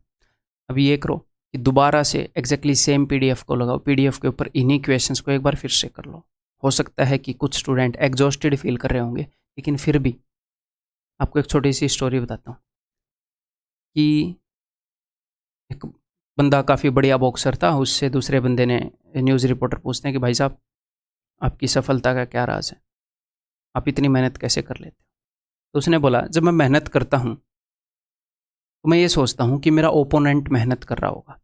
अभी ये करो कि दोबारा से एग्जैक्टली सेम पीडीएफ को लगाओ, पीडीएफ के ऊपर इन्हीं क्वेश्चंस को एक बार फिर से कर लो। हो सकता है कि कुछ स्टूडेंट एग्जॉस्टेड फील कर रहे होंगे, लेकिन फिर भी आपको एक छोटी सी स्टोरी बताता हूँ कि एक बंदा काफ़ी बढ़िया बॉक्सर था, उससे दूसरे बंदे ने, न्यूज़ रिपोर्टर पूछते हैं कि भाई साहब आपकी सफलता का क्या राज है, आप इतनी मेहनत कैसे कर लेते हो। तो उसने बोला जब मैं मेहनत करता हूँ तो मैं ये सोचता हूँ कि मेरा ओपोनेंट मेहनत कर रहा होगा,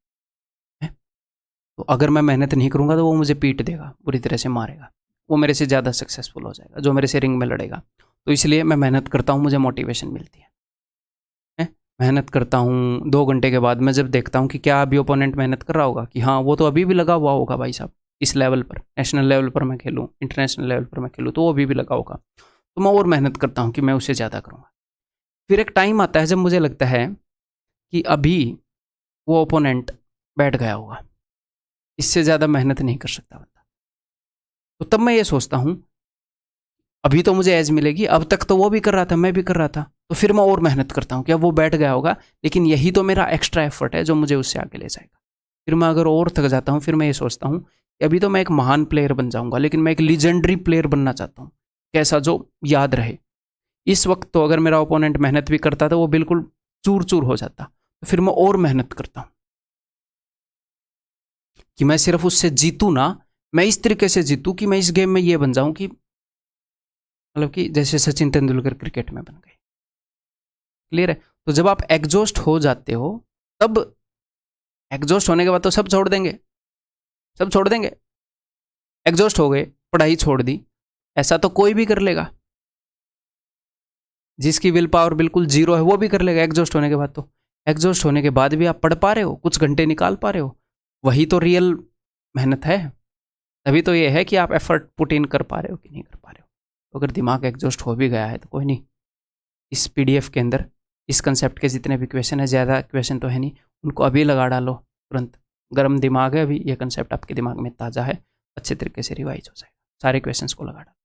तो अगर मैं मेहनत नहीं करूँगा तो वो मुझे पीट देगा, बुरी तरह से मारेगा, वो मेरे से ज़्यादा सक्सेसफुल हो जाएगा, जो मेरे से रिंग में लड़ेगा। तो इसलिए मैं मेहनत करता हूँ, मुझे मोटिवेशन मिलती है। मेहनत करता हूँ, 2 घंटे के बाद मैं जब देखता हूँ कि क्या अभी ओपोनेंट मेहनत कर रहा होगा, कि हाँ वो तो अभी भी लगा हुआ होगा भाई साहब, इस लेवल पर, नेशनल लेवल पर मैं खेलूँ, इंटरनेशनल लेवल पर मैं खेलूँ, तो वो अभी भी लगा होगा, तो मैं और मेहनत करता हूँ कि मैं उससे ज़्यादा करूँगा। फिर एक टाइम आता है जब मुझे लगता है कि अभी वो ओपोनेंट बैठ गया होगा, इससे ज़्यादा मेहनत नहीं कर सकता बंदा। तो तब मैं ये सोचता हूँ अभी तो मुझे एज मिलेगी, अब तक तो वो भी कर रहा था, मैं भी कर रहा था, तो फिर मैं और मेहनत करता हूँ कि अब वो बैठ गया होगा, लेकिन यही तो मेरा एक्स्ट्रा एफर्ट है जो मुझे उससे आगे ले जाएगा। फिर मैं अगर और थक जाता हूँ, फिर मैं ये सोचता हूँ कि अभी तो मैं एक महान प्लेयर बन जाऊँगा, लेकिन मैं एक लीजेंडरी प्लेयर बनना चाहता हूँ, कैसा जो याद रहे। इस वक्त तो अगर मेरा ओपोनेंट मेहनत भी करता था वो बिल्कुल चूर चूर हो जाता, तो फिर मैं और मेहनत करता हूँ कि मैं सिर्फ उससे जीतूँ ना, मैं इस तरीके से जीतूँ कि मैं इस गेम में ये बन जाऊँ कि मतलब कि जैसे सचिन तेंदुलकर क्रिकेट में बन गए। क्लियर है। तो जब आप एग्जॉस्ट हो जाते हो, तब एग्जॉस्ट होने के बाद तो सब छोड़ देंगे, सब छोड़ देंगे। एग्जॉस्ट हो गए, पढ़ाई छोड़ दी, ऐसा तो कोई भी कर लेगा, जिसकी विल पावर बिल्कुल जीरो है वो भी कर लेगा एग्जॉस्ट होने के बाद। तो एग्जॉस्ट होने के बाद भी आप पढ़ पा रहे हो, कुछ घंटे निकाल पा रहे हो, वही तो रियल मेहनत है। तभी तो ये है कि आप एफर्ट पुट इन कर पा रहे हो कि नहीं कर पा रहे हो। तो अगर दिमाग एग्जॉस्ट हो भी गया है तो कोई नहीं, इस पीडीएफ के अंदर इस कंसेप्ट के जितने भी क्वेश्चन है, ज़्यादा क्वेश्चन तो है नहीं, उनको अभी लगा डालो तुरंत। गर्म दिमाग है अभी, ये कंसेप्ट आपके दिमाग में ताज़ा है, अच्छे तरीके से रिवाइज हो जाएगा। सारे क्वेश्चंस को लगा डालो।